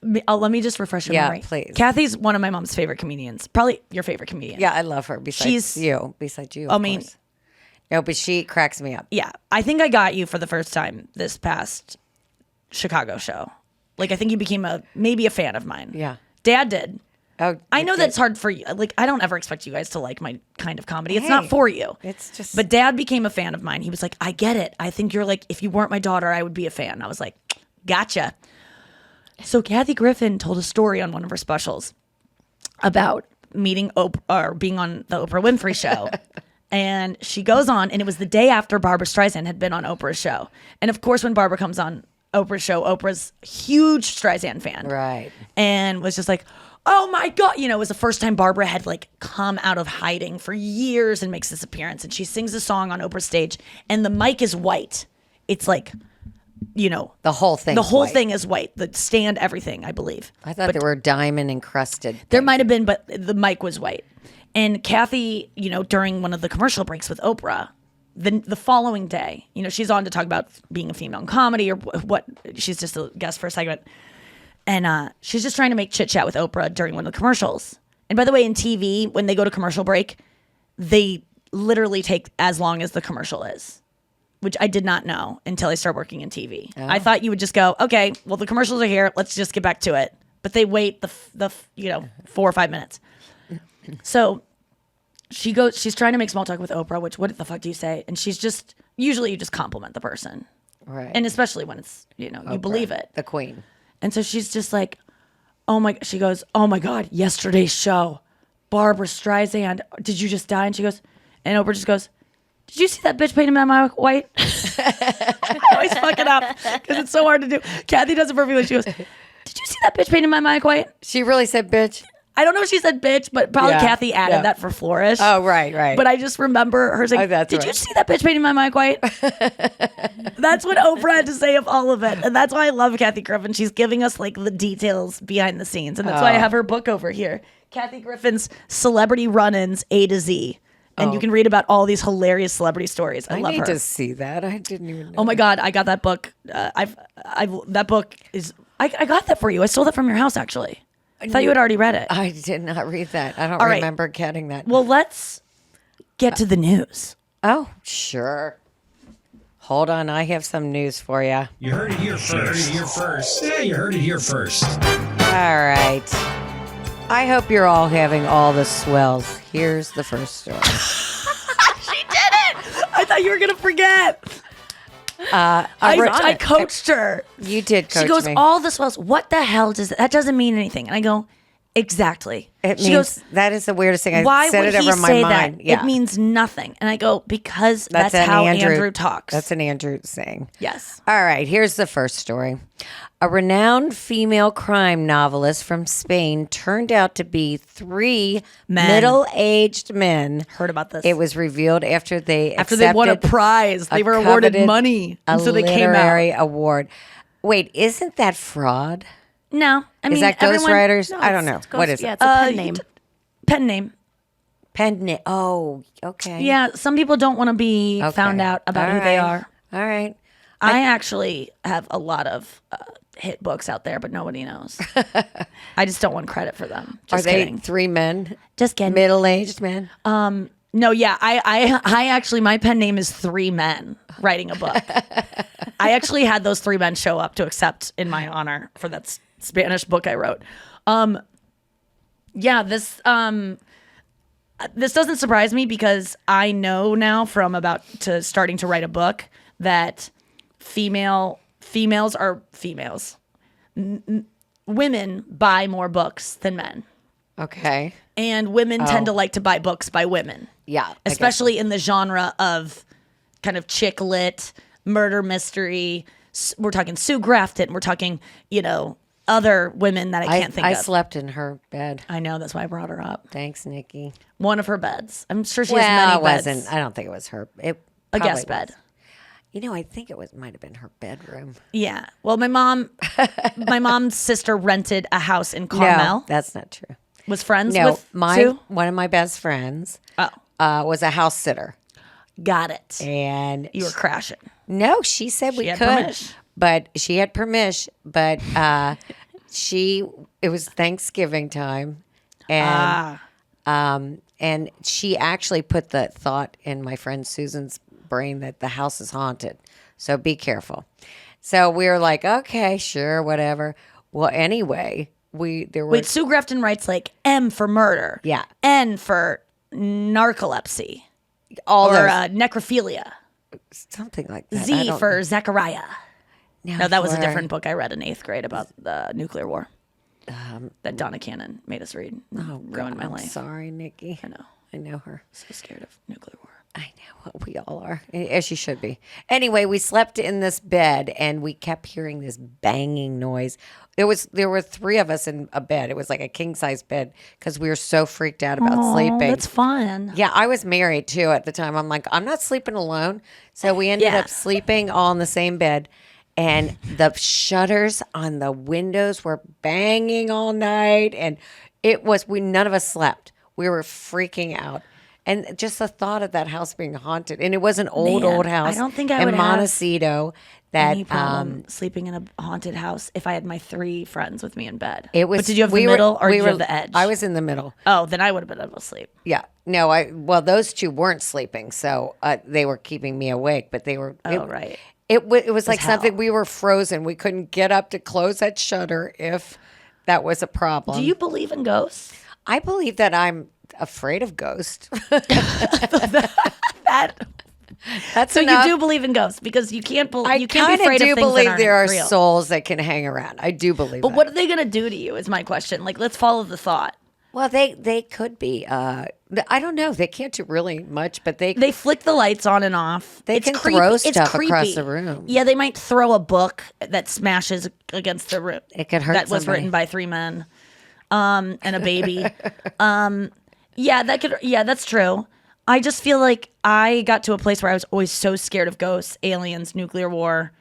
let me just refresh your memory. Yeah, please. Kathy's one of my mom's favorite comedians. Probably your favorite comedian. Yeah, I love her. Besides you. I mean, no, but she cracks me up. yeah. I think I got you for the first time this past Chicago show. Like, I think you became maybe a fan of mine. Yeah. Dad did. Oh, I know that's hard for you. Like, I don't ever expect you guys to like my kind of comedy. It's not for you. It's just. But Dad became a fan of mine. He was like, I get it. I think you're like, if you weren't my daughter, I would be a fan. I was like, gotcha. So Kathy Griffin told a story on one of her specials about meeting or being on the Oprah Winfrey show. And she goes on, and it was the day after Barbra Streisand had been on Oprah's show. And of course, when Barbara comes on Oprah's show, Oprah's a huge Streisand fan. Right. And was just like, oh my God. You know, it was the first time Barbara had like come out of hiding for years and makes this appearance. And she sings a song on Oprah's stage, and the mic is white. It's like, you know, The whole thing. the whole thing is white. The stand, everything, I believe. I thought they were diamond encrusted. There might have been, but the mic was white. And Kathy, you know, during one of the commercial breaks with Oprah, the following day, you know, she's on to talk about being a female in comedy or what. She's just a guest for a segment. And she's just trying to make chit chat with Oprah during one of the commercials. And by the way, in TV, when they go to commercial break, they literally take as long as the commercial is, which I did not know until I started working in TV. I thought you would just go, okay, well, the commercials are here. Let's just get back to it. But they wait the 4 or 5 minutes. So she's trying to make small talk with Oprah, which what the fuck do you say? And she's just, usually you just compliment the person. Right. And especially when it's, you know, you believe it. The queen. And so she's just like, she goes, oh my God, yesterday's show, Barbra Streisand, did you just die? And she goes, and Oprah just goes, did you see that bitch painted my mouth white? I always fuck it up because it's so hard to do. Kathy does it perfectly. She goes, did you see that bitch painted my mouth white? She really said bitch. I don't know if she said bitch, but probably Kathy added that for flourish. Oh, right. But I just remember her saying, did you see that bitch painting my mic white? That's what Oprah had to say of all of it. And that's why I love Kathy Griffin. She's giving us like the details behind the scenes. And that's why I have her book over here. Kathy Griffin's Celebrity Run-Ins A to Z. And you can read about all these hilarious celebrity stories. I love her. I need to see that. I didn't even know. Oh my God, I got that book. That book is, I got that for you. I stole that from your house, actually. I thought you had already read it. I did not read that. I don't All right. remember getting that. Well, let's get to the news. Oh, sure. Hold on. I have some news for you. You heard it here first. Yeah, you heard it here first. All right. I hope you're all having all the swells. Here's the first story. She did it! I thought you were going to forget. I I coached her. You did coach She goes, me. all the swells. What the hell does that? That doesn't mean anything. And I go, exactly. She goes, that is the weirdest thing. I why said would it he over my say mind. that? Yeah. It means nothing. And I go, because that's an how Andrew talks. That's an Andrew saying. Yes. All right, here's the first story. A renowned female crime novelist from Spain turned out to be 3 middle-aged men. Heard about this. It was revealed after they won a prize. They were awarded money. And so they came out. Literary award. Wait, isn't that fraud? No. I mean, Is that everyone- ghostwriters? No, I don't know. it's What is yeah, it? it's a pen name. Pen name. Pen name. Oh, okay. Yeah, some people don't want to be Okay. found out about All who they right. are. All right. I actually have a lot of hit books out there, but nobody knows. I just don't want credit for them. Just Are they kidding. 3 men? Just kidding. Middle-aged men? No, yeah, I actually, my pen name is 3 men writing a book. I actually had those 3 men show up to accept in my honor for that Spanish book I wrote. Yeah, this doesn't surprise me because I know now from about to starting to write a book that females are females. Women buy more books than men. Okay. And women tend to like to buy books by women. Yeah. I guess Especially in the genre of kind of chick lit, murder mystery. We're talking Sue Grafton. We're talking, other women that I can't think I of. slept in her bed. I know, that's why I brought her up. Thanks, Nikki. One of her beds. I'm sure she Well, has it many beds. wasn't. I don't think it was her. It A probably guest bed. was. I think it might have been her bedroom. Yeah. Well, my mom's sister rented a house in Carmel. No, that's not true. Was friends No, with Sue? one of my best friends Oh, was a house sitter, got it. and You were crashing. no, she said we had could, permission. but she had permission. But it was Thanksgiving time, and and she actually put the thought in my friend Susan's brain that the house is haunted. So be careful. So we were like, okay, sure, whatever. Well, anyway, there were Wait, Sue Grafton writes like M for murder. Yeah. N for narcolepsy. all Or those, necrophilia. something like that. I Z don't- for Zechariah. No, that was a for- different book I read in 8th grade about the nuclear war. That Donna Cannon made us read. Ruined my I'm life. sorry, Nikki. I know. I know her. So scared of nuclear war. I know. We all are. As you should be. Anyway, we slept in this bed and we kept hearing this banging noise. There were 3 of us in a bed. It was like a king size bed because we were so freaked out about sleeping. That's fun. Yeah, I was married too at the time. I'm like, I'm not sleeping alone. So we ended Yeah. up sleeping all in the same bed. And the shutters on the windows were banging all night. And none of us slept. We were freaking out. And just the thought of that house being haunted. And it was an old Man, house. I don't think I in would have Montecito that Any problem sleeping in a haunted house if I had my 3 friends with me in bed? it was. But did you have we the were- middle or we did you were- have the edge? I was in the middle. Oh, then I would have been able to sleep. Yeah. No, well, those 2 weren't sleeping. So they were keeping me awake, but they were. Oh, right. It was like hell. something we were frozen. We couldn't get up to close that shutter if that was a problem. Do you believe in ghosts? I believe that I'm afraid of ghosts. That That's so enough. you do believe in ghosts because you can't I you can't kind be of afraid do of things believe that there are aren't real. souls that can hang around. I do believe But that. what are they gonna do to you? Is my question. Like, let's follow the thought. Well, they could be. I don't know. They can't do really much, but they They flick the lights on and off. They It's can creepy. throw It's stuff across creepy. the room. Yeah, they might throw a book that smashes against the room. It could hurt That was somebody. written by 3 men, and a baby. Yeah, that could. Yeah, that's true. I just feel like I got to a place where I was always so scared of ghosts, aliens, nuclear war.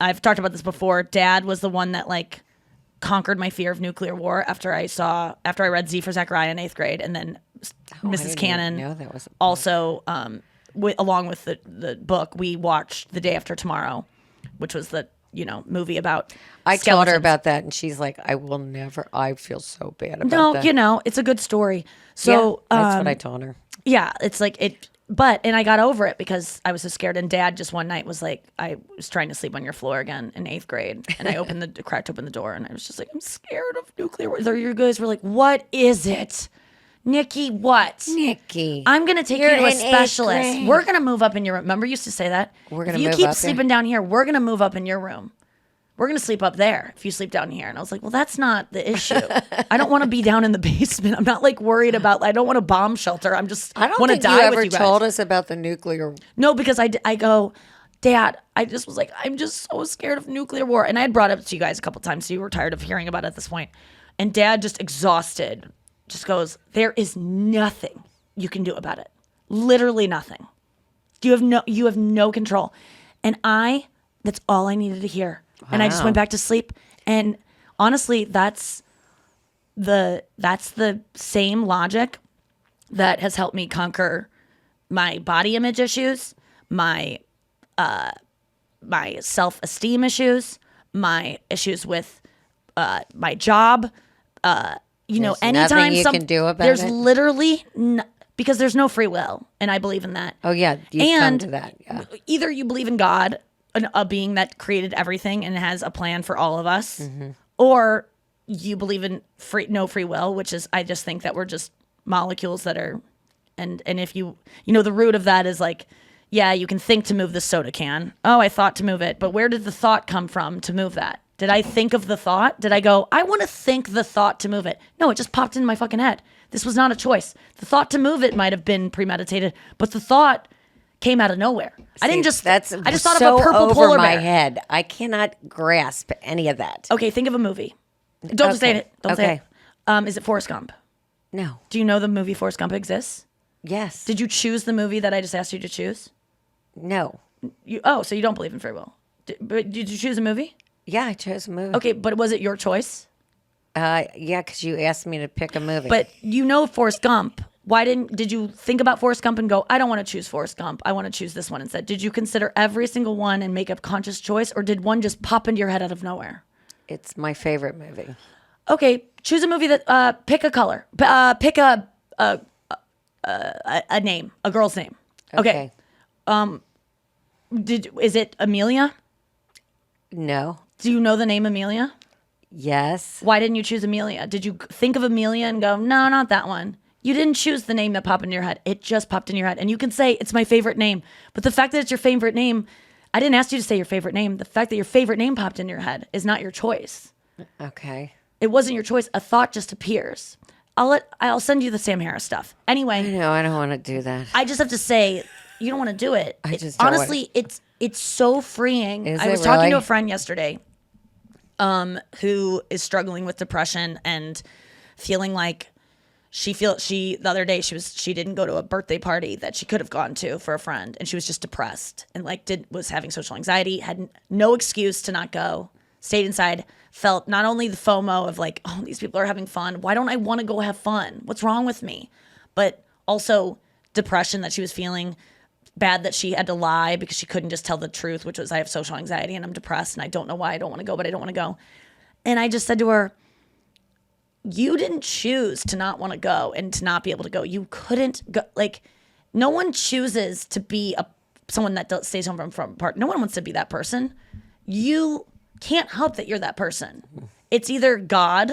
I've talked about this before. Dad was the one that like conquered my fear of nuclear war after I read Z for Zechariah in 8th grade, and then I Mrs. didn't Cannon even know that was a book. also along with the book we watched The Day After Tomorrow, which was the movie about I told her skeletons. about that, and she's like, "I will never." I feel so bad about No, that. it's a good story. So yeah, that's what I told her. yeah, it's like it. But I got over it because I was so scared. And Dad just one night was like, I was trying to sleep on your floor again in 8th grade, and I cracked open the door, and I was just like, I'm scared of nuclear war. You guys were like, what is it, Nikki? What? Nikki, I'm gonna take you're you to a in 8th specialist. grade. We're gonna move up in your room. Remember, you used to say that. We're gonna if you move keep up there. sleeping down here, we're gonna move up in your room. We're gonna sleep up there if you sleep down here. And I was like, well, that's not the issue. I don't want to be down in the basement. I'm not like worried about. I don't want a bomb shelter. I just I don't want to think you die ever with you guys. told us about the nuclear. No, because I go, Dad, I just was like, I'm just so scared of nuclear war. And I had brought it up to you guys a couple times, so you were tired of hearing about it at this point. And Dad, just exhausted, just goes, there is nothing you can do about it. Literally nothing. You have no control. And that's all I needed to hear. And I just Wow. went back to sleep. And honestly, that's the same logic that has helped me conquer my body image issues, my self-esteem issues, my issues with my job. There's Anytime nothing you can do about there's it? literally because there's no free will, and I believe in that. Oh yeah, you come And to that. Yeah. either you believe in God, a being that created everything and has a plan for all of us, Mm-hmm. or you believe in no free will, which is I just think that we're just molecules that are, and if you know the root of that is like, yeah, you can think to move the soda can. Oh, I thought to move it, but where did the thought come from to move that? Did I think of the thought? Did I go, I want to think the thought to move it? No, it just popped into my fucking head. This was not a choice. The thought to move it might have been premeditated, but the thought came out of nowhere. I didn't just. I just thought so of a purple over polar my bear. head. I cannot grasp any of that. Okay, think of a movie. Don't just say it. Don't say Okay. it. Is it Forrest Gump? No. Do you know the movie Forrest Gump exists? Yes. Did you choose the movie that I just asked you to choose? No. So you don't believe in free will. But did you choose a movie? Yeah, I chose a movie. Okay, but was it your choice? Yeah, because you asked me to pick a movie. But you know Forrest Gump. Did you think about Forrest Gump and go, I don't want to choose Forrest Gump. I want to choose this one instead. Did you consider every single one and make a conscious choice, or did one just pop into your head out of nowhere? It's my favorite movie. Okay, choose a movie that, pick a color. Pick a name, a girl's name. Okay. Is it Amelia? No. Do you know the name Amelia? Yes. Why didn't you choose Amelia? Did you think of Amelia and go, no, not that one? You didn't choose the name that popped in your head. It just popped in your head. And you can say, it's my favorite name. But the fact that it's your favorite name, I didn't ask you to say your favorite name. The fact that your favorite name popped in your head is not your choice. Okay. It wasn't your choice. A thought just appears. I'll send you the Sam Harris stuff. Anyway. No, I don't want to do that. I just have to say, you don't want to do it. I just don't honestly, it's so freeing. Is I it was talking really? to a friend yesterday, who is struggling with depression and feeling like the other day she didn't go to a birthday party that she could have gone to for a friend, and she was just depressed and was having social anxiety, had no excuse to not go, stayed inside, felt not only the FOMO of like, oh, these people are having fun. Why don't I want to go have fun? What's wrong with me? But also depression that she was feeling, bad that she had to lie because she couldn't just tell the truth, which was I have social anxiety and I'm depressed and I don't know why I don't want to go, but I don't want to go. And I just said to her, you didn't choose to not want to go and to not be able to go. You couldn't go. Like, no one chooses to be someone that stays home from part. No one wants to be that person. You can't help that you're that person. It's either God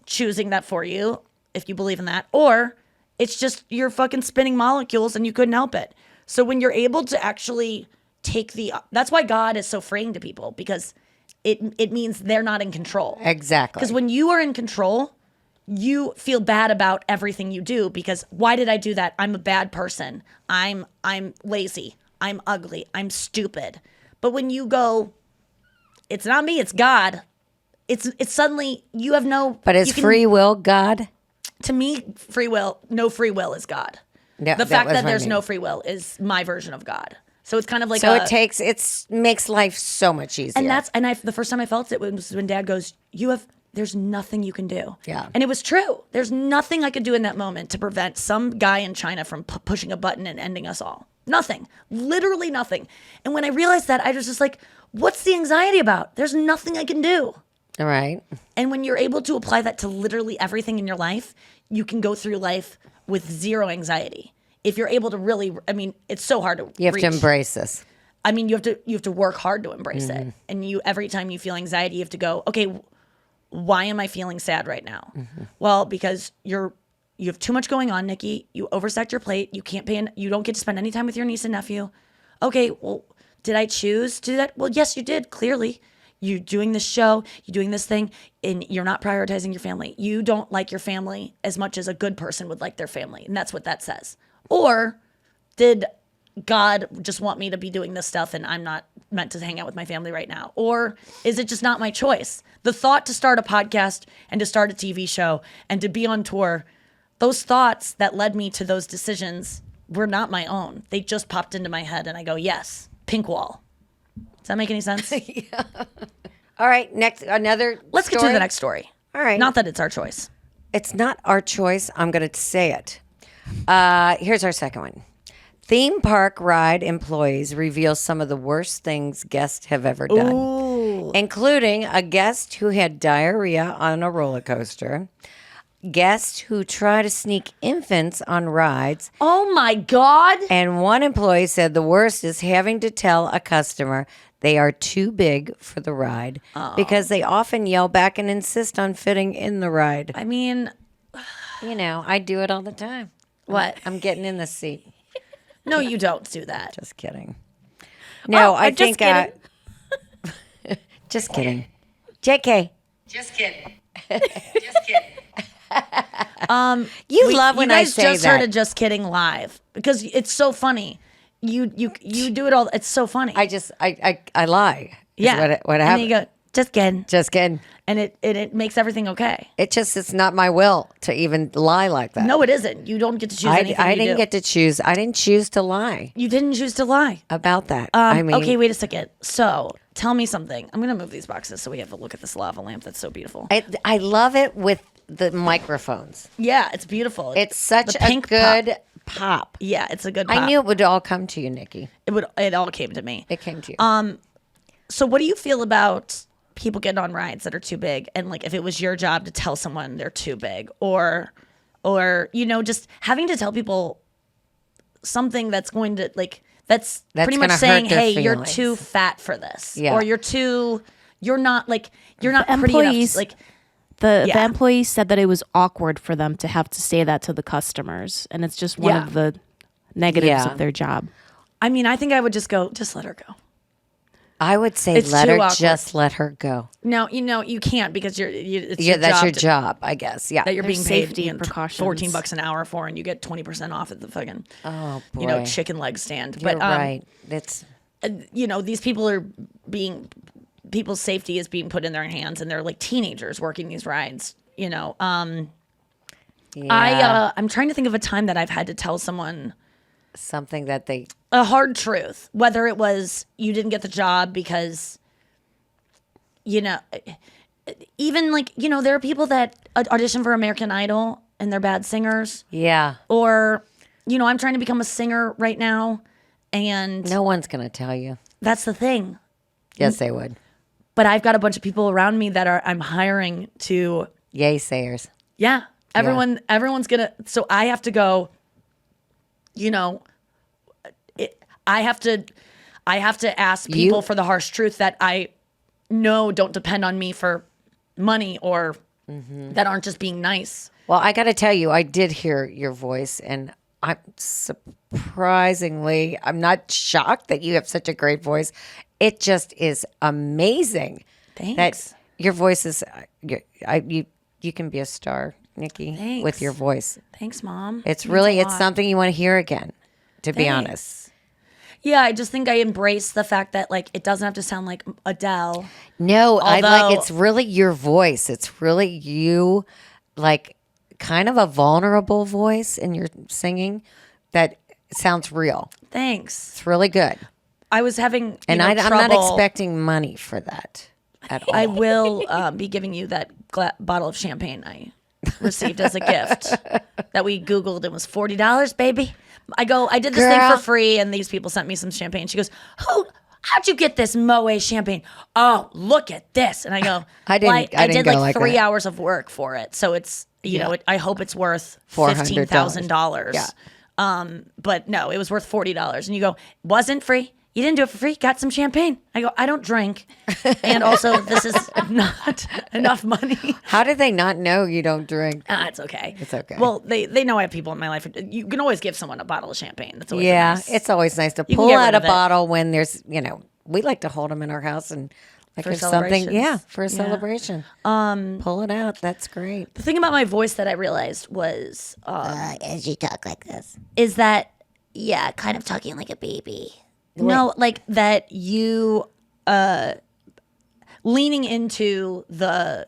choosing that for you, if you believe in that, or it's just you're fucking spinning molecules and you couldn't help it. So when you're able to actually that's why God is so freeing to people, because it means they're not in control. Exactly. Because when you are in control, you feel bad about everything you do, because why did I do that? I'm a bad person. I'm lazy. I'm ugly. I'm stupid. But when you go, it's not me, it's God. It's suddenly you have no. But is free will God? To me, no free will is God. Yeah, the that fact was that what I there's mean. no free will is my version of God. So it's kind of like So it makes life so much easier. and the first time I felt it was when Dad goes, there's nothing you can do. Yeah. And it was true. There's nothing I could do in that moment to prevent some guy in China from pushing a button and ending us all. Nothing. Literally nothing. And when I realized that, I was just like, what's the anxiety about? There's nothing I can do. All right. And when you're able to apply that to literally everything in your life, you can go through life with zero anxiety. If you're able to really, it's so hard to You have reach. to embrace this. You have to work hard to embrace it. And every time you feel anxiety, you have to go, okay, why am I feeling sad right now? Well, because you have too much going on, Nikki. You overstacked your plate. You can't pay. You don't get to spend any time with your niece and nephew. Okay, well, did I choose to do that? Well, yes, you did. Clearly, you're doing this show, you're doing this thing, and you're not prioritizing your family. You don't like your family as much as a good person would like their family, and that's what that says. Or did God just want me to be doing this stuff and I'm not meant to hang out with my family right now? Or is it just not my choice? The thought to start a podcast and to start a TV show and to be on tour, those thoughts that led me to those decisions were not my own. They just popped into my head and I go, yes, pink wall. Does that make any sense? All right. Next, another Let's get to story? the next story. All right. Not that it's our choice. It's not our choice. I'm going to say it. Here's our second one. Theme park ride employees reveal some of the worst things guests have ever done, including a guest who had diarrhea on a roller coaster, guests who try to sneak infants on rides. Oh my God. And one employee said the worst is having to tell a customer they are too big for the ride because they often yell back and insist on fitting in the ride. I mean, You know, I do it all the time. what? I'm getting in the seat. No, you don't do that. Just kidding. No, I I'm just think just kidding. JK. Just kidding. Just kidding. You love when you I guys say just that. heard a Just Kidding live because it's so funny. You do it all. It's so funny. I lie. is yeah. What and happened? then you go, just kidding. Just kidding. And it makes everything okay. It's not my will to even lie like that. No, it isn't. You don't get to choose anything I you didn't do. get to choose. I didn't choose to lie You didn't choose to lie. about that. I mean, Okay, wait a second. So tell me something. I'm going to move these boxes so we have a look at this lava lamp that's so beautiful. I love it with the microphones. Yeah, it's beautiful. It's such The a pink good pop. Yeah, it's a good pop. I knew it would all come to you, Nikki. it all came to me. It came to you. So what do you feel about people getting on rides that are too big, and like if it was your job to tell someone they're too big, or just having to tell people something that's going to that's pretty much gonna hurt saying, their hey, you're feelings. too fat for this, Yeah. or you're not pretty enough employees- to, The Yeah. employee said that it was awkward for them to have to say that to the customers, and it's just one Yeah. of the negatives Yeah. of their job. I mean, I think I would just go, just let her go. I would say it's let too her awkward. just let her go. No, you can't because it's Yeah, your that's job your to- job, I guess. Yeah. that you're There's being paid safety precautions. $14 an hour for, and you get 20% off at the fucking Oh boy. chicken leg stand. You're But right. It's these people are people's safety is being put in their hands, and they're like teenagers working these rides. yeah. I'm trying to think of a time that I've had to tell someone something that they a hard truth, whether it was you didn't get the job because even there are people that audition for American Idol and they're bad singers, yeah. or I'm trying to become a singer right now, and No one's gonna tell you. that's the thing. Yes, they would. But I've got a bunch of people around me that I'm hiring to. Yay sayers. Yeah. Everyone's gonna. So I have to go. I have to ask people for the harsh truth that I know don't depend on me for money, or that aren't just being nice. Well, I got to tell you, I did hear your voice, and I'm surprisingly, I'm not shocked that you have such a great voice. It just is amazing. Thanks. That your voice is, you can be a star, Nikki, Thanks. with your voice. Thanks, Mom. It's Means really, a it's lot. something you want to hear again, to be Thanks. honest. Yeah, I just think I embrace the fact that it doesn't have to sound like Adele. No, Although- it's really your voice. It's really you, kind of a vulnerable voice in your singing that sounds real. Thanks. It's really good. I was having And I'm not trouble. expecting money for that at all. I will be giving you that bottle of champagne I received as a gift that we Googled. It was $40, baby. I did this thing Girl. for free, and these people sent me some champagne. She goes, how'd you get this Moet champagne? Oh, look at this. And I go, I didn't I did go like like 3 that. hours of work for it. So it's, I hope it's worth $400. $15,000. Yeah. But no, it was worth $40. And you go, wasn't free? You didn't do it for free? Got some champagne. I go, I don't drink. And also, this is not enough money. How did they not know you don't drink? It's okay. It's okay. Well, they know I have people in my life. You can always give someone a bottle of champagne. That's always Yeah, nice. it's always nice to You can pull get out rid a of it. bottle when there's, we like to hold them in our house and For if something, celebrations. for a celebration. Pull it out. That's great. The thing about my voice that I realized was As you talk like this. is that Kind of talking like a baby. no, like that you leaning into the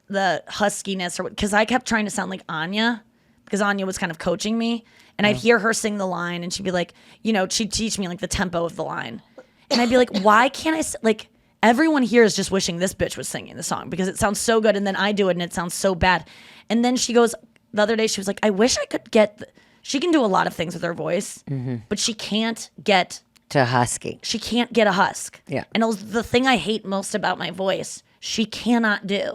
huskiness, or because I kept trying to sound like Anya, because Anya was kind of coaching me, and I'd hear her sing the line, and she'd be like, she'd teach me the tempo of the line, and I'd be like, why can't I everyone here is just wishing this bitch was singing the song because it sounds so good, and then I do it and it sounds so bad, and then she goes the other day, she was like, I wish I could get. She can do a lot of things with her voice, but she can't get To husky. a husk. Yeah. And it was the thing I hate most about my voice, she cannot do.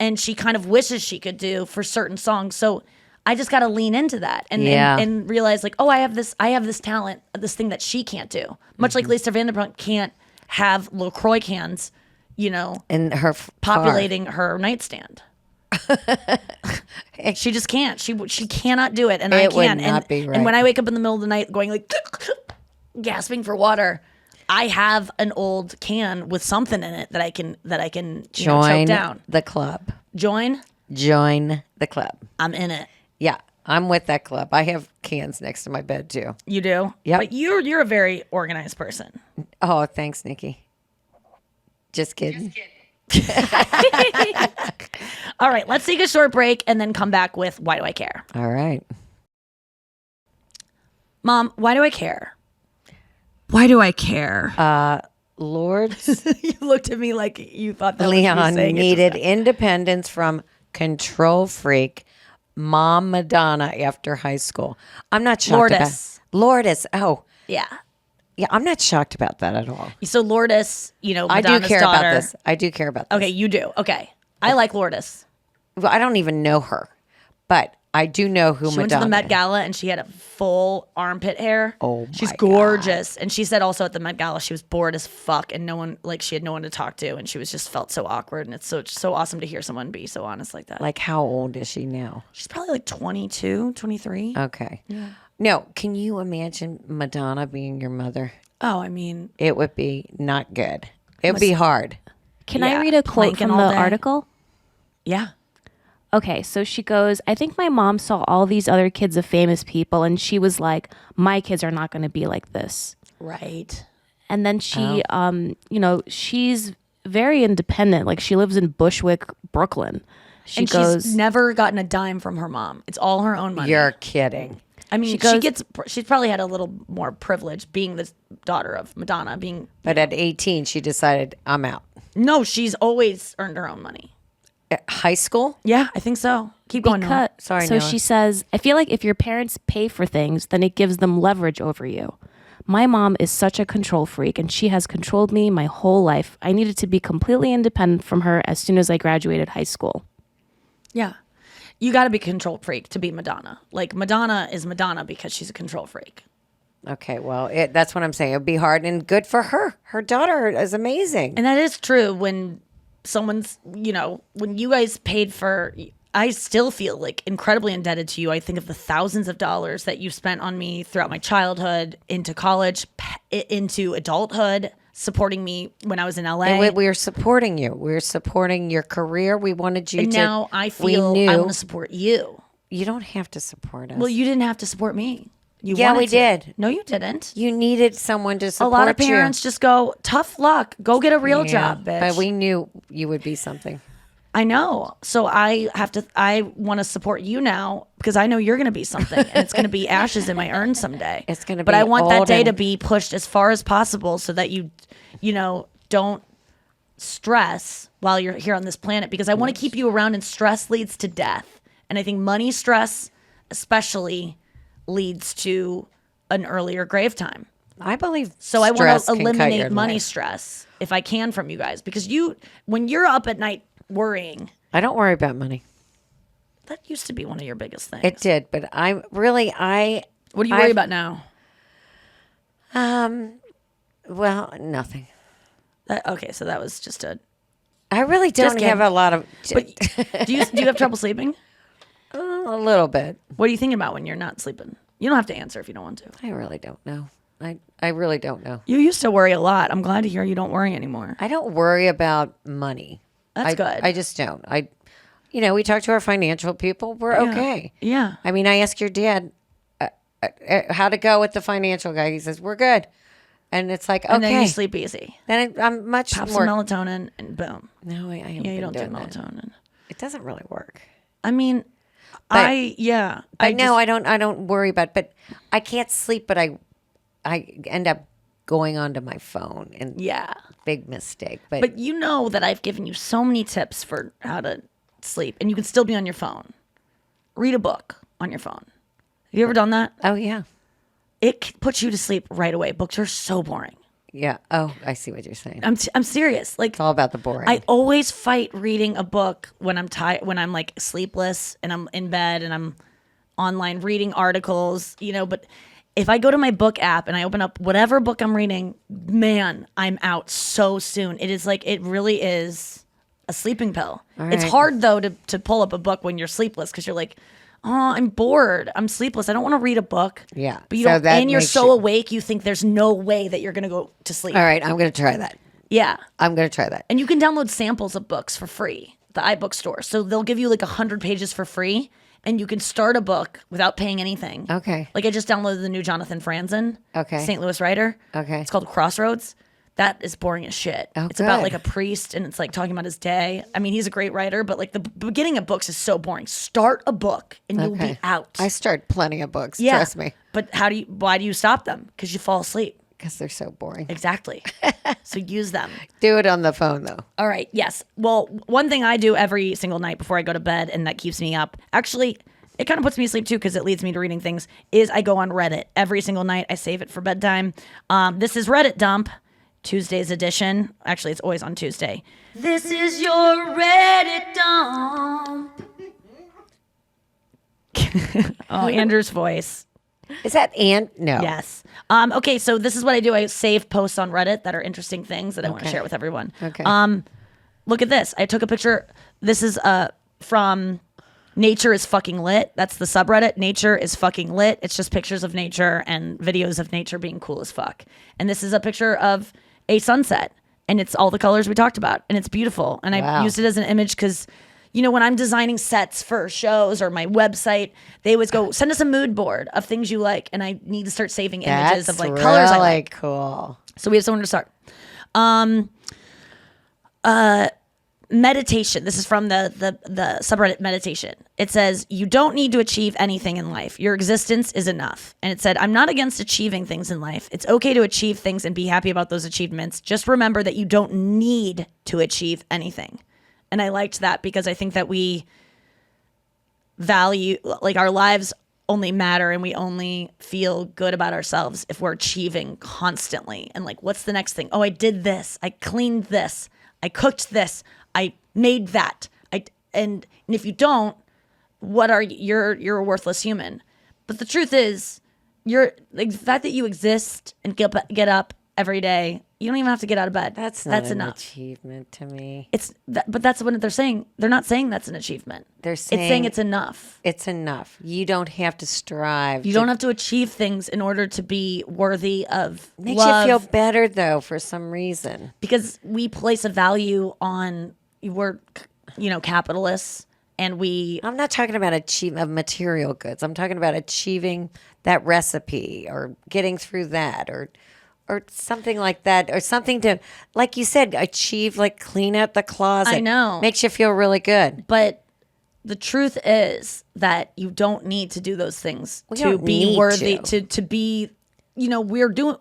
and she kind of wishes she could do for certain songs. So I just got to lean into that and realize like, oh, I have this talent, this thing that she can't do. Much like Lisa Vanderpump can't have LaCroix cans, in her populating her nightstand. She just can't. She cannot do it, and I can. And when I wake up in the middle of the night, going like gasping for water, I have an old can with something in it that I can join choke down. the club. Join the club. I'm in it. Yeah, I'm with that club. I have cans next to my bed too. You do? Yeah. But you're a very organized person. Oh, thanks, Nikki. Just kidding. All right, let's take a short break and then come back with Why Do I Care? All right. Mom, why do I care? Why do I care? Lords You looked at me like you thought that Leon was me saying needed independence from control freak Mom Madonna after high school. I'm not shocked Lourdes. Lourdes. Oh, Yeah. yeah. I'm not shocked about that at all. So Lourdes, I do Madonna's care daughter. about this. I do care about this. Okay, you do. Okay. I like Lourdes. Well, I don't even know her, but I do know who She went Madonna to the Met is. Gala and she had a full armpit hair. Oh, she's my gorgeous. And she said also at the Met Gala she was bored as fuck and she had no one to talk to and she was just felt so awkward. And it's so awesome to hear someone be so honest like that. Like, how old is she now? She's probably like 22, 23. Okay. Yeah. No, can you imagine Madonna being your mother? Oh, I mean, It would be not good. It would be hard. Can Yeah, I read a quote planking from all the day. article? yeah. Okay, so she goes, I think my mom saw all these other kids of famous people and she was like, my kids are not going to be like this. Right. And then she, she's very independent. Like she lives in Bushwick, Brooklyn. She And goes, she's never gotten a dime from her mom. It's all her own money. You're kidding. I mean, goes- she's probably had a little more privilege being the daughter of Madonna. But at 18, she decided, I'm out. No, she's always earned her own money. At high school? Yeah, I think so. Keep going. Noah. Sorry, so Noah. she says, I feel like if your parents pay for things, then it gives them leverage over you. My mom is such a control freak and she has controlled me my whole life. I needed to be completely independent from her as soon as I graduated high school. Yeah. You got to be a control freak to be Madonna. Like Madonna is Madonna because she's a control freak. Okay, well, that's what I'm saying. It'd be hard and good for her. Her daughter is amazing. And that is true when someone's, when you guys paid for, I still feel like incredibly indebted to you. I think of the thousands of dollars that you spent on me throughout my childhood, into college, into adulthood, supporting me when I was in LA. And we were supporting you. We were supporting your career. We wanted you And to. now I feel I want to support you. You don't have to support us. Well, you didn't have to support me. You Yeah, wanted we to. did. No, you didn't. You needed someone to A support lot of parents just go, tough luck. Go get a real job, bitch. But we knew you would be something. I know. So I want to support you now because I know you're going to be something and it's going to be ashes in my urn someday. It's gonna But be I want that old day to and- be pushed as far as possible so that you don't stress while you're here on this planet because I want to keep you around and stress leads to death. And I think money stress especially leads to an earlier grave time. I believe So I want stress to can cut eliminate your money life. stress if I can from you guys because when you're up at night worrying, I don't worry about money. that used to be one of your biggest things. It did, but I'm really What do you worry about now? well, nothing. Okay, so that was just a. I really don't kidding. have a lot of But do you have trouble sleeping? a little bit. What are you thinking about when you're not sleeping? You don't have to answer if you don't want to. I really don't know. I really don't know. You used to worry a lot. I'm glad to hear you don't worry anymore. I don't worry about money. That's good. I just don't. We talk to our financial people. We're okay. Yeah. I mean, I ask your dad how to go with the financial guy. He says, we're good. And it's like, okay. And then you sleep easy. Then I'm much Pop more. some melatonin and boom. No, I haven't Yeah, you been don't do doing that. melatonin. It doesn't really work. I mean, I don't worry about it, but I can't sleep, but I end up going onto my phone and Yeah. big mistake. But you know that I've given you so many tips for how to sleep and you can still be on your phone. Read a book on your phone. Have you ever done that? oh yeah. It puts you to sleep right away. Books are so boring. Yeah. Oh, I see what you're saying. I'm serious. Like It's all about the boring. I always fight reading a book when I'm tired, when I'm like sleepless and I'm in bed and I'm online reading articles, but if I go to my book app and I open up whatever book I'm reading, man, I'm out so soon. It is like, it really is a sleeping pill. It's right. hard though to pull up a book when you're sleepless because you're like, oh, I'm bored. I'm sleepless. I don't want to read a book. Yeah. But you So don't, that and you're makes so you- awake, you think there's no way that you're going to go to sleep. All right, I'm going to try that. Yeah. I'm going to try that. And you can download samples of books for free, the iBook store. So they'll give you like 100 pages for free, and you can start a book without paying anything. Okay. Like I just downloaded the new Jonathan Franzen, Okay. St. Louis writer. Okay. It's called Crossroads. That is boring as shit. Oh, it's about good. like a priest, and it's like talking about his day. I mean, he's a great writer, but like the beginning of books is so boring. Start a book, and you'll be out. I start plenty of books, Yeah. trust me, But why do you stop them? Because you fall asleep. because they're so boring. Exactly. So use them. Do it on the phone, though. All right. Yes. Well, one thing I do every single night before I go to bed, and that keeps me up, actually, it kind of puts me to sleep too because it leads me to reading things, is I go on Reddit every single night. I save it for bedtime. This is Reddit Dump, Tuesday's edition. Actually, it's always on Tuesday. This is your Reddit Dump. Oh, Andrew's voice. Is that Ant? No. Yes. Okay, so this is what I do. I save posts on Reddit that are interesting things that I want to Okay. share with everyone. Okay. Look at this. I took a picture. This is from Nature is Fucking Lit. That's the subreddit. Nature is Fucking Lit. It's just pictures of nature and videos of nature being cool as fuck. And this is a picture of a sunset, and it's all the colors we talked about, and it's beautiful. And I Wow. used it as an image because, when I'm designing sets for shows or my website, they always go, send us a mood board of things you like. And I need to start saving images That's of like colors I really like. cool. So we have somewhere to start. Meditation. This is from the subreddit meditation. It says, you don't need to achieve anything in life. Your existence is enough. And it said, I'm not against achieving things in life. It's okay to achieve things and be happy about those achievements. Just remember that you don't need to achieve anything. And I liked that because I think that we value, like, our lives only matter and we only feel good about ourselves if we're achieving constantly. And like, what's the next thing? Oh, I did this. I cleaned this. I cooked this. I made that. And if you don't, what are you? You're a worthless human. But the truth is, you're like, the fact that you exist and get up every day, you don't even have to get out of bed. That's not an enough. achievement to me. But that's what they're saying. They're not saying that's an achievement. They're it's saying it's enough. It's enough. You don't have to strive. You don't have to achieve things in order to be worthy of Makes love. you feel better, though, for some reason. Because we place a value on, we're, capitalists, and I'm not talking about achievement of material goods. I'm talking about achieving that recipe or getting through that or something like that, or something to, like you said, achieve, like clean out the closet. I know. Makes you feel really good. But the truth is that you don't need to do those things We to don't be need worthy, to. to be, we're doing,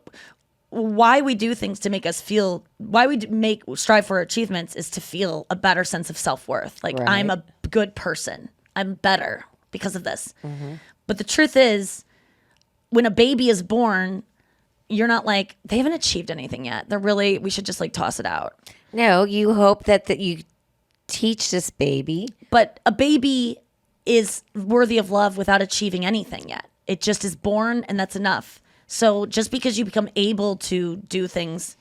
why we do things to make us feel, why we strive for achievements is to feel a better sense of self-worth. Like, Right. I'm a good person. I'm better because of this. Mm-hmm. But the truth is, when a baby is born, you're not like, they haven't achieved anything yet. We should just like toss it out. No, you hope that you teach this baby. But a baby is worthy of love without achieving anything yet. It just is born, and that's enough. So just because you become able to do things,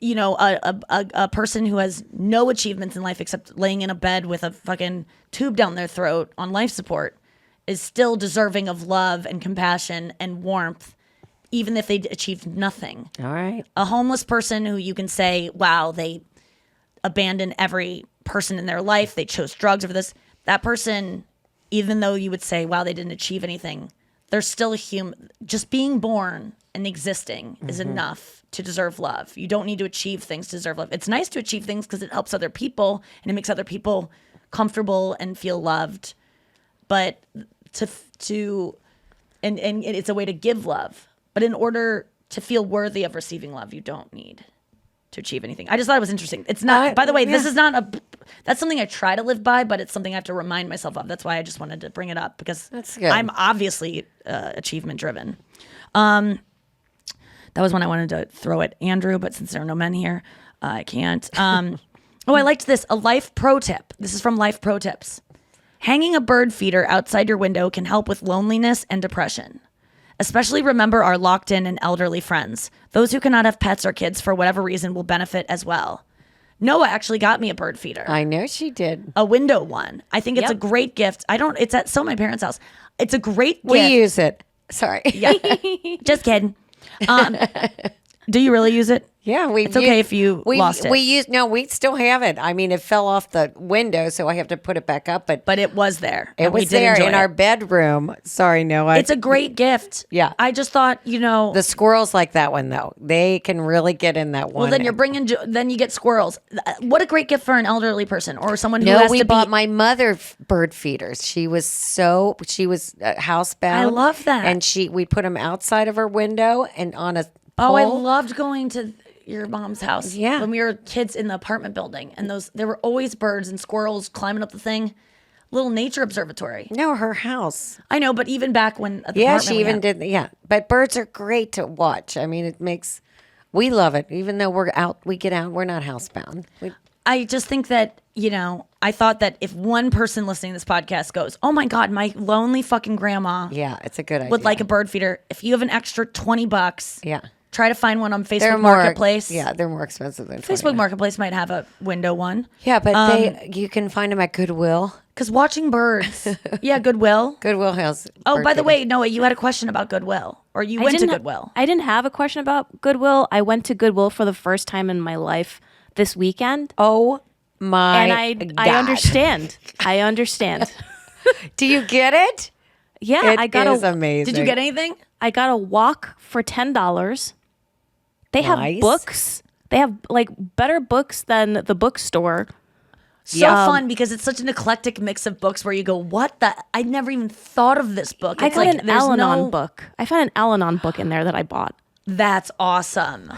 a person who has no achievements in life except laying in a bed with a fucking tube down their throat on life support is still deserving of love and compassion and warmth, even if they achieved nothing. All right. A homeless person who you can say, wow, they abandoned every person in their life, they chose drugs over this, that person, even though you would say, wow, they didn't achieve anything, they're still a human. Just being born and existing is enough to deserve love. You don't need to achieve things to deserve love. It's nice to achieve things because it helps other people and it makes other people comfortable and feel loved. But and it's a way to give love. But in order to feel worthy of receiving love, you don't need to achieve anything. I just thought it was interesting. It's not, by the way, this is not that's something I try to live by, but it's something I have to remind myself of. That's why I just wanted to bring it up, because That's good. I'm obviously achievement driven. That was when I wanted to throw at Andrew, but since there are no men here, I can't. I liked this. A life pro tip. This is from Life Pro Tips. Hanging a bird feeder outside your window can help with loneliness and depression. Especially remember our locked in and elderly friends. Those who cannot have pets or kids for whatever reason will benefit as well. Noah actually got me a bird feeder. I know she did. A window one. I think it's a Yep. great gift. It's at my parents' house. It's a great gift. We use it. Sorry. Yeah. Just kidding. Do you really use it? Yeah, It's okay if you lost it. We still have it. I mean, it fell off the window, so I have to put it back up. But It was there. it and we was did there enjoy in it. our bedroom. Sorry, Noah. It's a great gift. Yeah. I just thought, the squirrels like that one though. They can really get in that one. well, then you're bringing, then you get squirrels. What a great gift for an elderly person or someone who No, has we to bought be. my mother bird feeders. She was housebound. I love that. And we put them outside of her window and on a Oh, I pole. loved going to your mom's house. Yeah. When we were kids in the apartment building, and there were always birds and squirrels climbing up the thing. Little nature observatory. No, her house. I know, but even back when at the Yeah, apartment she we even had- did. Yeah, but birds are great to watch. I mean, we love it. Even though we get out, we're not housebound. I just think that, I thought that if one person listening to this podcast goes, oh my God, my lonely fucking grandma Yeah, it's a good idea. would like a bird feeder. If you have an extra $20, Yeah. try to find one on Facebook They're more, Marketplace. Yeah, they're more expensive than Facebook Marketplace might have a window one. Yeah, but you can find them at Goodwill. Because watching birds. Yeah, Goodwill. Goodwill has. Oh, bird by the feeders. way, Noah, you had a question about Goodwill. Or you went to Goodwill. I didn't have a question about Goodwill. I went to Goodwill for the first time in my life this weekend. Oh my! And I God. understand. I understand. Do you get it? Yeah, It I got is a amazing. Did you get anything? I got a walk for $10. They have Nice. books. They have like better books than the bookstore. So fun because it's such an eclectic mix of books where you go, what the? I never even thought of this book. I It's got like, an there's Al-Anon book. I found an Al-Anon book in there that I bought. That's awesome.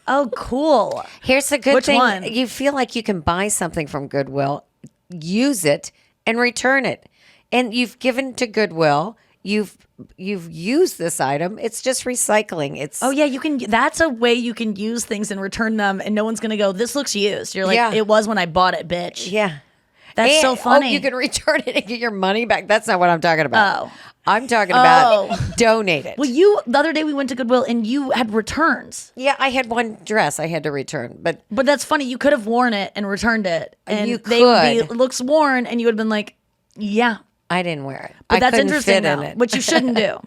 Oh, cool. Here's the good Which thing: one? you feel like you can buy something from Goodwill, use it, and return it. And you've given to Goodwill. You've used this item. It's just recycling. It's Oh yeah, you can. That's a way you can use things and return them, and no one's gonna go, "This looks used." You're like, Yeah. "It was when I bought it, bitch." yeah. That's so And- funny. Oh, you can return it and get your money back. That's not what I'm talking about. Oh. I'm talking about donate it. Well, the other day we went to Goodwill and you had returns, Yeah, I had one dress I had to return, but but that's funny. You could have worn it and returned it, and You they would be could. looks worn, and you would have been like, "Yeah." I didn't wear it. But I that's couldn't interesting, fit though, in it. which you shouldn't do.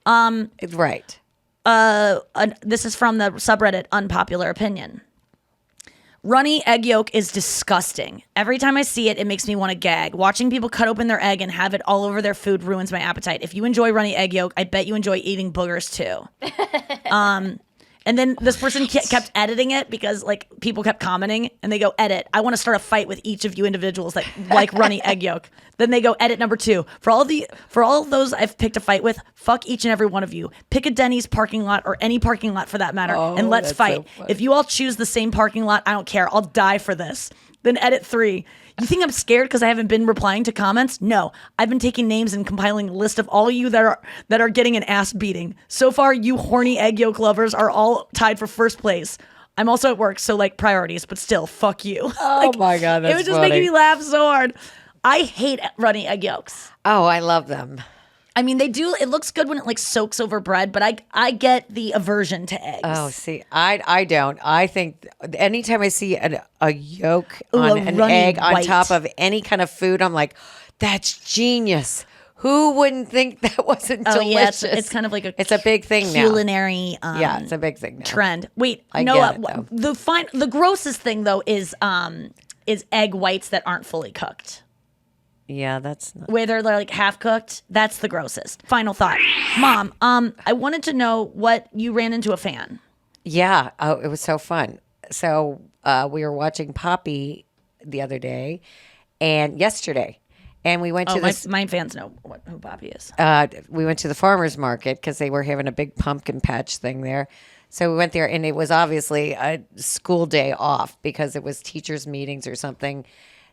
Right. This is from the subreddit Unpopular Opinion. Runny egg yolk is disgusting. Every time I see it, it makes me want to gag. Watching people cut open their egg and have it all over their food ruins my appetite. If you enjoy runny egg yolk, I bet you enjoy eating boogers too. And then this person kept editing it because like people kept commenting and they go, edit. I want to start a fight with each of you individuals that like runny egg yolk. Then they go, edit number 2. For all those I've picked a fight with, fuck each and every one of you. Pick a Denny's parking lot or any parking lot for that matter, and let's that's so fight. funny. If you all choose the same parking lot, I don't care. I'll die for this. Then edit 3. You think I'm scared because I haven't been replying to comments? No, I've been taking names and compiling a list of all of you that are getting an ass beating. So far, you horny egg yolk lovers are all tied for first place. I'm also at work, so like priorities, but still, fuck you. Oh my God, it that's was just funny. making me laugh so hard. I hate runny egg yolks. Oh, I love them. I mean, they do. It looks good when it like soaks over bread, but I get the aversion to eggs. Oh, see, I don't. I think anytime I see a yolk Ooh, on a an runny egg on white. top of any kind of food, I'm like, that's genius. Who wouldn't think that wasn't Oh, delicious? yeah, it's kind of like it's a big thing now. culinary. Yeah, it's a big thing now. trend. Wait, I Noah, get it, the grossest thing though is egg whites that aren't fully cooked. Yeah, that's not. Where they're like half cooked. That's the grossest. Final thought. Mom, I wanted to know what you ran into a fan. Yeah. Oh, it was so fun. So we were watching Poppy the other day and yesterday. And we went to this. My fans know who Poppy is. We went to the farmer's market because they were having a big pumpkin patch thing there. So we went there, and it was obviously a school day off because it was teachers' meetings or something.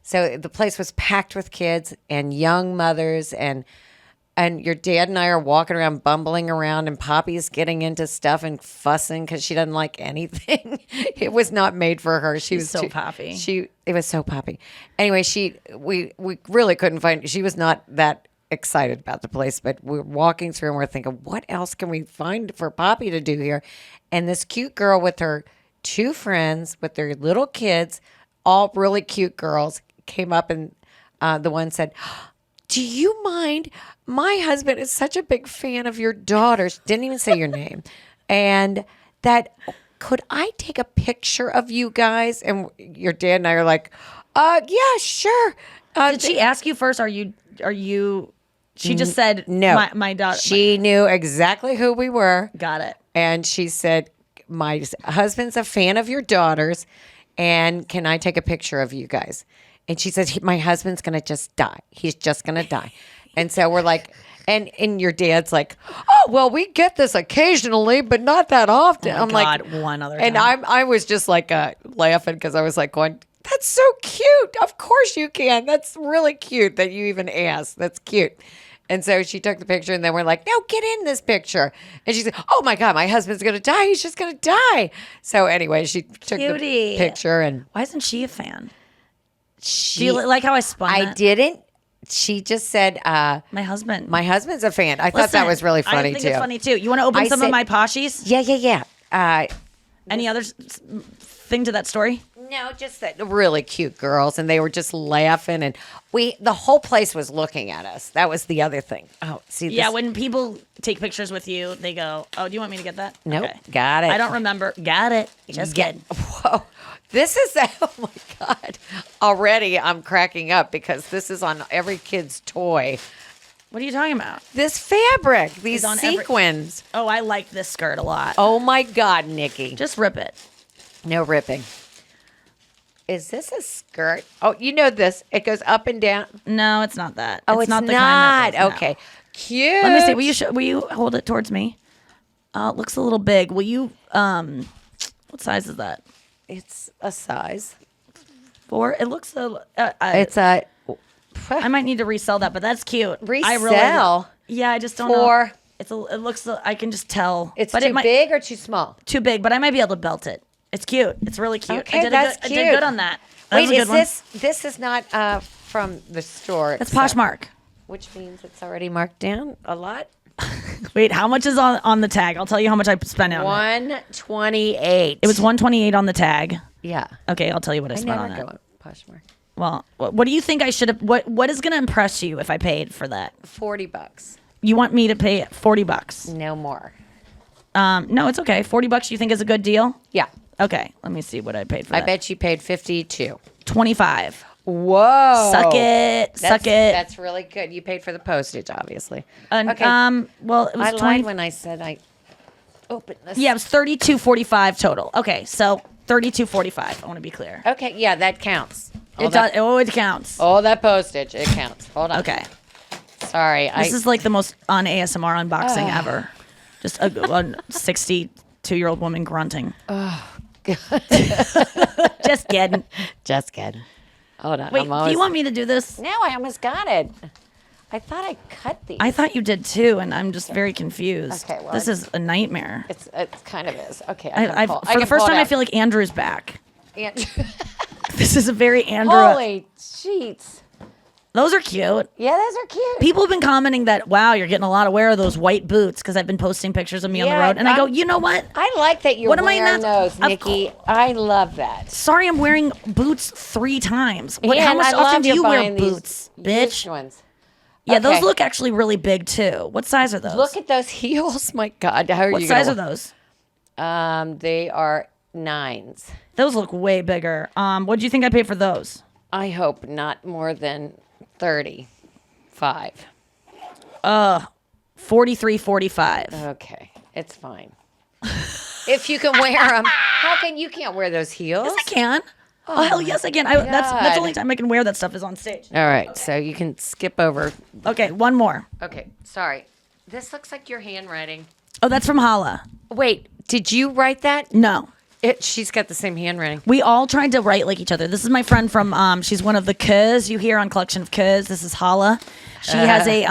So the place was packed with kids and young mothers, and and your dad and I are walking around, bumbling around, and Poppy's getting into stuff and fussing because she doesn't like anything. It was not made for her. She was so too, Poppy. It was so Poppy. Anyway, we really couldn't find. She was not that excited about the place, but we're walking through and we're thinking, what else can we find for Poppy to do here? And this cute girl with her 2 friends with their little kids, all really cute girls, came up and the one said, do you mind? My husband is such a big fan of your daughters. Didn't even say your name. And that, could I take a picture of you guys? And your dad and I are like, yeah, sure. Did she ask you first? Are you? She just said no. My daughter. She knew exactly who we were. Got it. And she said, my husband's a fan of your daughters. And can I take a picture of you guys? And she says, my husband's going to just die. He's just going to die. And so we're like, and your dad's like, oh, well, we get this occasionally, but not that often. Oh my I'm God, like, one other and time. I was just like laughing because I was like going, that's so cute. Of course you can. That's really cute that you even asked. That's cute. And so she took the picture, and then we're like, no, get in this picture. And she said, oh my God, my husband's going to die. He's just going to die. So anyway, she took Cutie. the picture, and Why isn't she a fan? she, Do you like how I spun I that? didn't. She just said, My husband. my husband's a fan. I thought that Listen, was really funny I think too. it's funny too. You want to open I some said- of my poshies? Yeah. Any other thing to that story? No, just that really cute girls, and they were just laughing, and the whole place was looking at us. That was the other thing. Oh, see, Yeah, this, when people take pictures with you, they go, "Oh, do you want me to get that?" Nope, got it. I don't remember. Got it. Just Yeah. kidding. Whoa, this is oh my God! Already, I'm cracking up because this is on every kid's toy. What are you talking about? This fabric, these on every- sequins. Oh, I like this skirt a lot. Oh my God, Nikki! Just rip it. No ripping. Is this a skirt? Oh, you know this. It goes up and down. No, it's not that. Oh, it's not not. the kind that does, no. Okay. Cute. Let me see. Will you hold it towards me? It looks a little big. Will you? What size is that? It's a size. 4. It looks a. It's a I might need to resell that, but that's cute. I resell. Yeah, I just don't For- know. It looks. I can just tell. It's but too it might, big or too small. Too big, but I might be able to belt it. It's cute. It's really cute. Okay, I did that's I cute. did good on that. That Wait, was a good is this is not from the store? That's itself, Poshmark. which means it's already marked down a lot. Wait, how much is on the tag? I'll tell you how much I spent on it. $128. It was $128 on the tag. Yeah. Okay, I'll tell you what I I spent never on go it. on Poshmark. Well, what do you think I should have? What is going to impress you if I paid for that? $40. You want me to pay $40? No more. No, it's okay. $40 you think is a good deal? Yeah. Okay, let me see what I paid for I that. bet you paid 52. 25. Whoa. Suck it. Suck it. That's really good. You paid for the postage, obviously. And, okay. well, it was I 20. lied when I said I opened this. Yeah, it was $32.45 total. Okay, so $32.45. I want to be clear. Okay, yeah, that counts. It does. Oh, it counts. All that postage, it counts. Hold on. Okay. Sorry. This is like the most un-ASMR unboxing ever. Just a 62-year-old woman grunting. Oh, God. Just kidding. just kidding. Hold on. Wait, do you want me to do this? No, I almost got it. I thought I cut these. I thought you did too, and I'm just very confused. Okay, well, this is a nightmare. It kind of is. Okay. For the first time, I feel like Andrew's back. like. This is a very Andrew. Holy sheets. Those are cute. Yeah, those are cute. People have been commenting that, wow, you're getting a lot of wear of those white boots because I've been posting pictures of me on the Yeah, road. And I go, you know what? I like that you're What am I wearing not- those, Of Nikki. I love that. Sorry, I'm wearing boots 3 times. How And much I often love do you wear buying these boots, used bitch? ones. Yeah, those Okay. look actually really big too. What size are those? Look at those heels. My God. How are what you size gonna are those? They are 9s. Those look way bigger. What do you think I paid for those? I hope not more than 35. $43.45. Okay, it's fine. If you can wear them, how can you can't wear those heels? Yes, I can. Oh, hell yes, I can. That's the God. only time I can wear that stuff is on stage. All right, so you can skip over. Okay, one more. Okay, sorry. This looks like your handwriting. Oh, that's from Hala. Wait, did you write that? No. She's got the same handwriting. We all tried to write like each other. This is my friend from she's one of the Kuz you hear on Collection of Kuz. This is Hala. She has a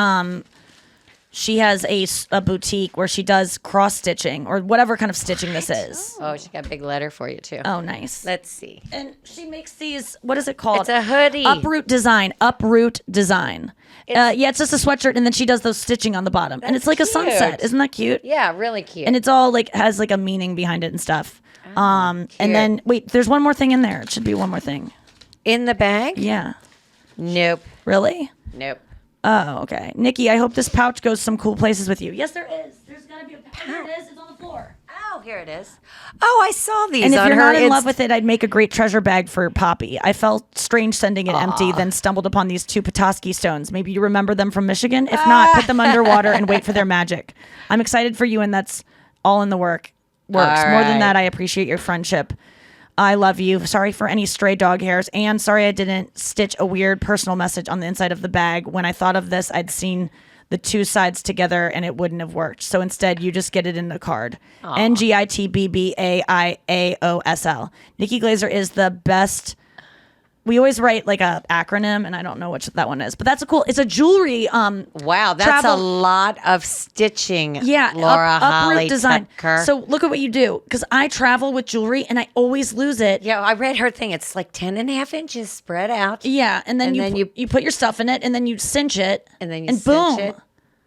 She has a boutique where she does cross stitching or whatever kind of stitching this is. Oh, she got a big letter for you too. Oh, nice. Let's see. And she makes these, what is it called? It's a hoodie. Uproot design. Yeah, it's just a sweatshirt, and then she does those stitching on the bottom. And it's like a sunset. Isn't that cute? Yeah, really cute. And it's all like, has like a meaning behind it and stuff. And then, wait, there's one more thing in there. It should be one more thing. In the bag? Yeah. Nope. Really? Nope. Oh, okay. Nikki, I hope this pouch goes some cool places with you. Yes, there is. There's got to be a pouch. Here it is. It's on the floor. Oh, here it is. Oh, I saw these And if on you're her. not in love with it, I'd make a great treasure bag for Poppy. I felt strange sending it empty, then stumbled upon these 2 Petoskey stones. Maybe you remember them from Michigan? If not, put them underwater and wait for their magic. I'm excited for you, and that's all in the works. All More than right. that, I appreciate your friendship. I love you. Sorry for any stray dog hairs, and sorry I didn't stitch a weird personal message on the inside of the bag. When I thought of this, I'd seen the 2 sides together and it wouldn't have worked. So instead, you just get it in the card. NGITBBAIAOSL. Nikki Glaser is the best. We always write like a acronym, and I don't know which that one is, but that's it's a jewelry. Wow, that's travel- a lot of stitching. Yeah, Laura Holly uproot design. Tucker. So look at what you do, because I travel with jewelry and I always lose it. Yeah, I read her thing. It's like 10.5 inches spread out. Yeah, and then, you put your stuff in it, and then you cinch it, And then you and cinch boom, it,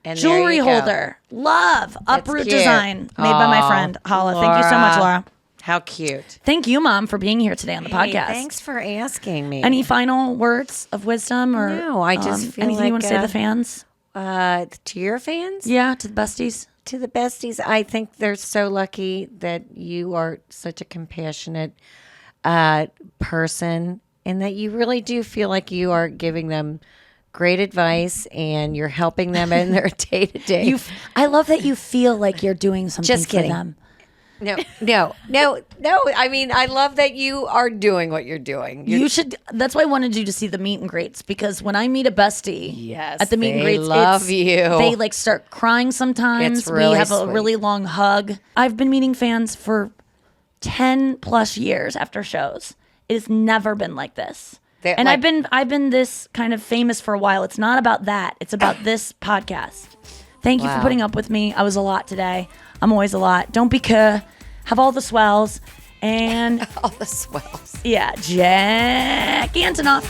and there jewelry you go. holder. Love uproot cute. design made by my Aw, friend Hala. Thank you so much, Laura. How cute. Thank you, Mom, for being here today on the Hey, podcast. thanks for asking me. Any final words of wisdom or No, I just feel anything you like, want to say to the fans? To your fans? Yeah, to the besties. To the besties, I think they're so lucky that you are such a compassionate person, and that you really do feel like you are giving them great advice and you're helping them in their day to day. I love that you feel like you're doing something Just kidding. for them. No. I mean, I love that you are doing what you're doing. You should. That's why I wanted you to see the meet and greets, because when I meet a bestie, Yes, at the meet and they greets, love you. They like start crying sometimes. It's really we have a sweet. really long hug. I've been meeting fans for 10 plus years after shows. It has never been like this. And I've been this kind of famous for a while. It's not about that. It's about this podcast. Thank you for putting up with me. I was a lot today. I'm always a lot. Don't be cuh. Have all the swells. And all the swells. yeah, Jack Antonoff.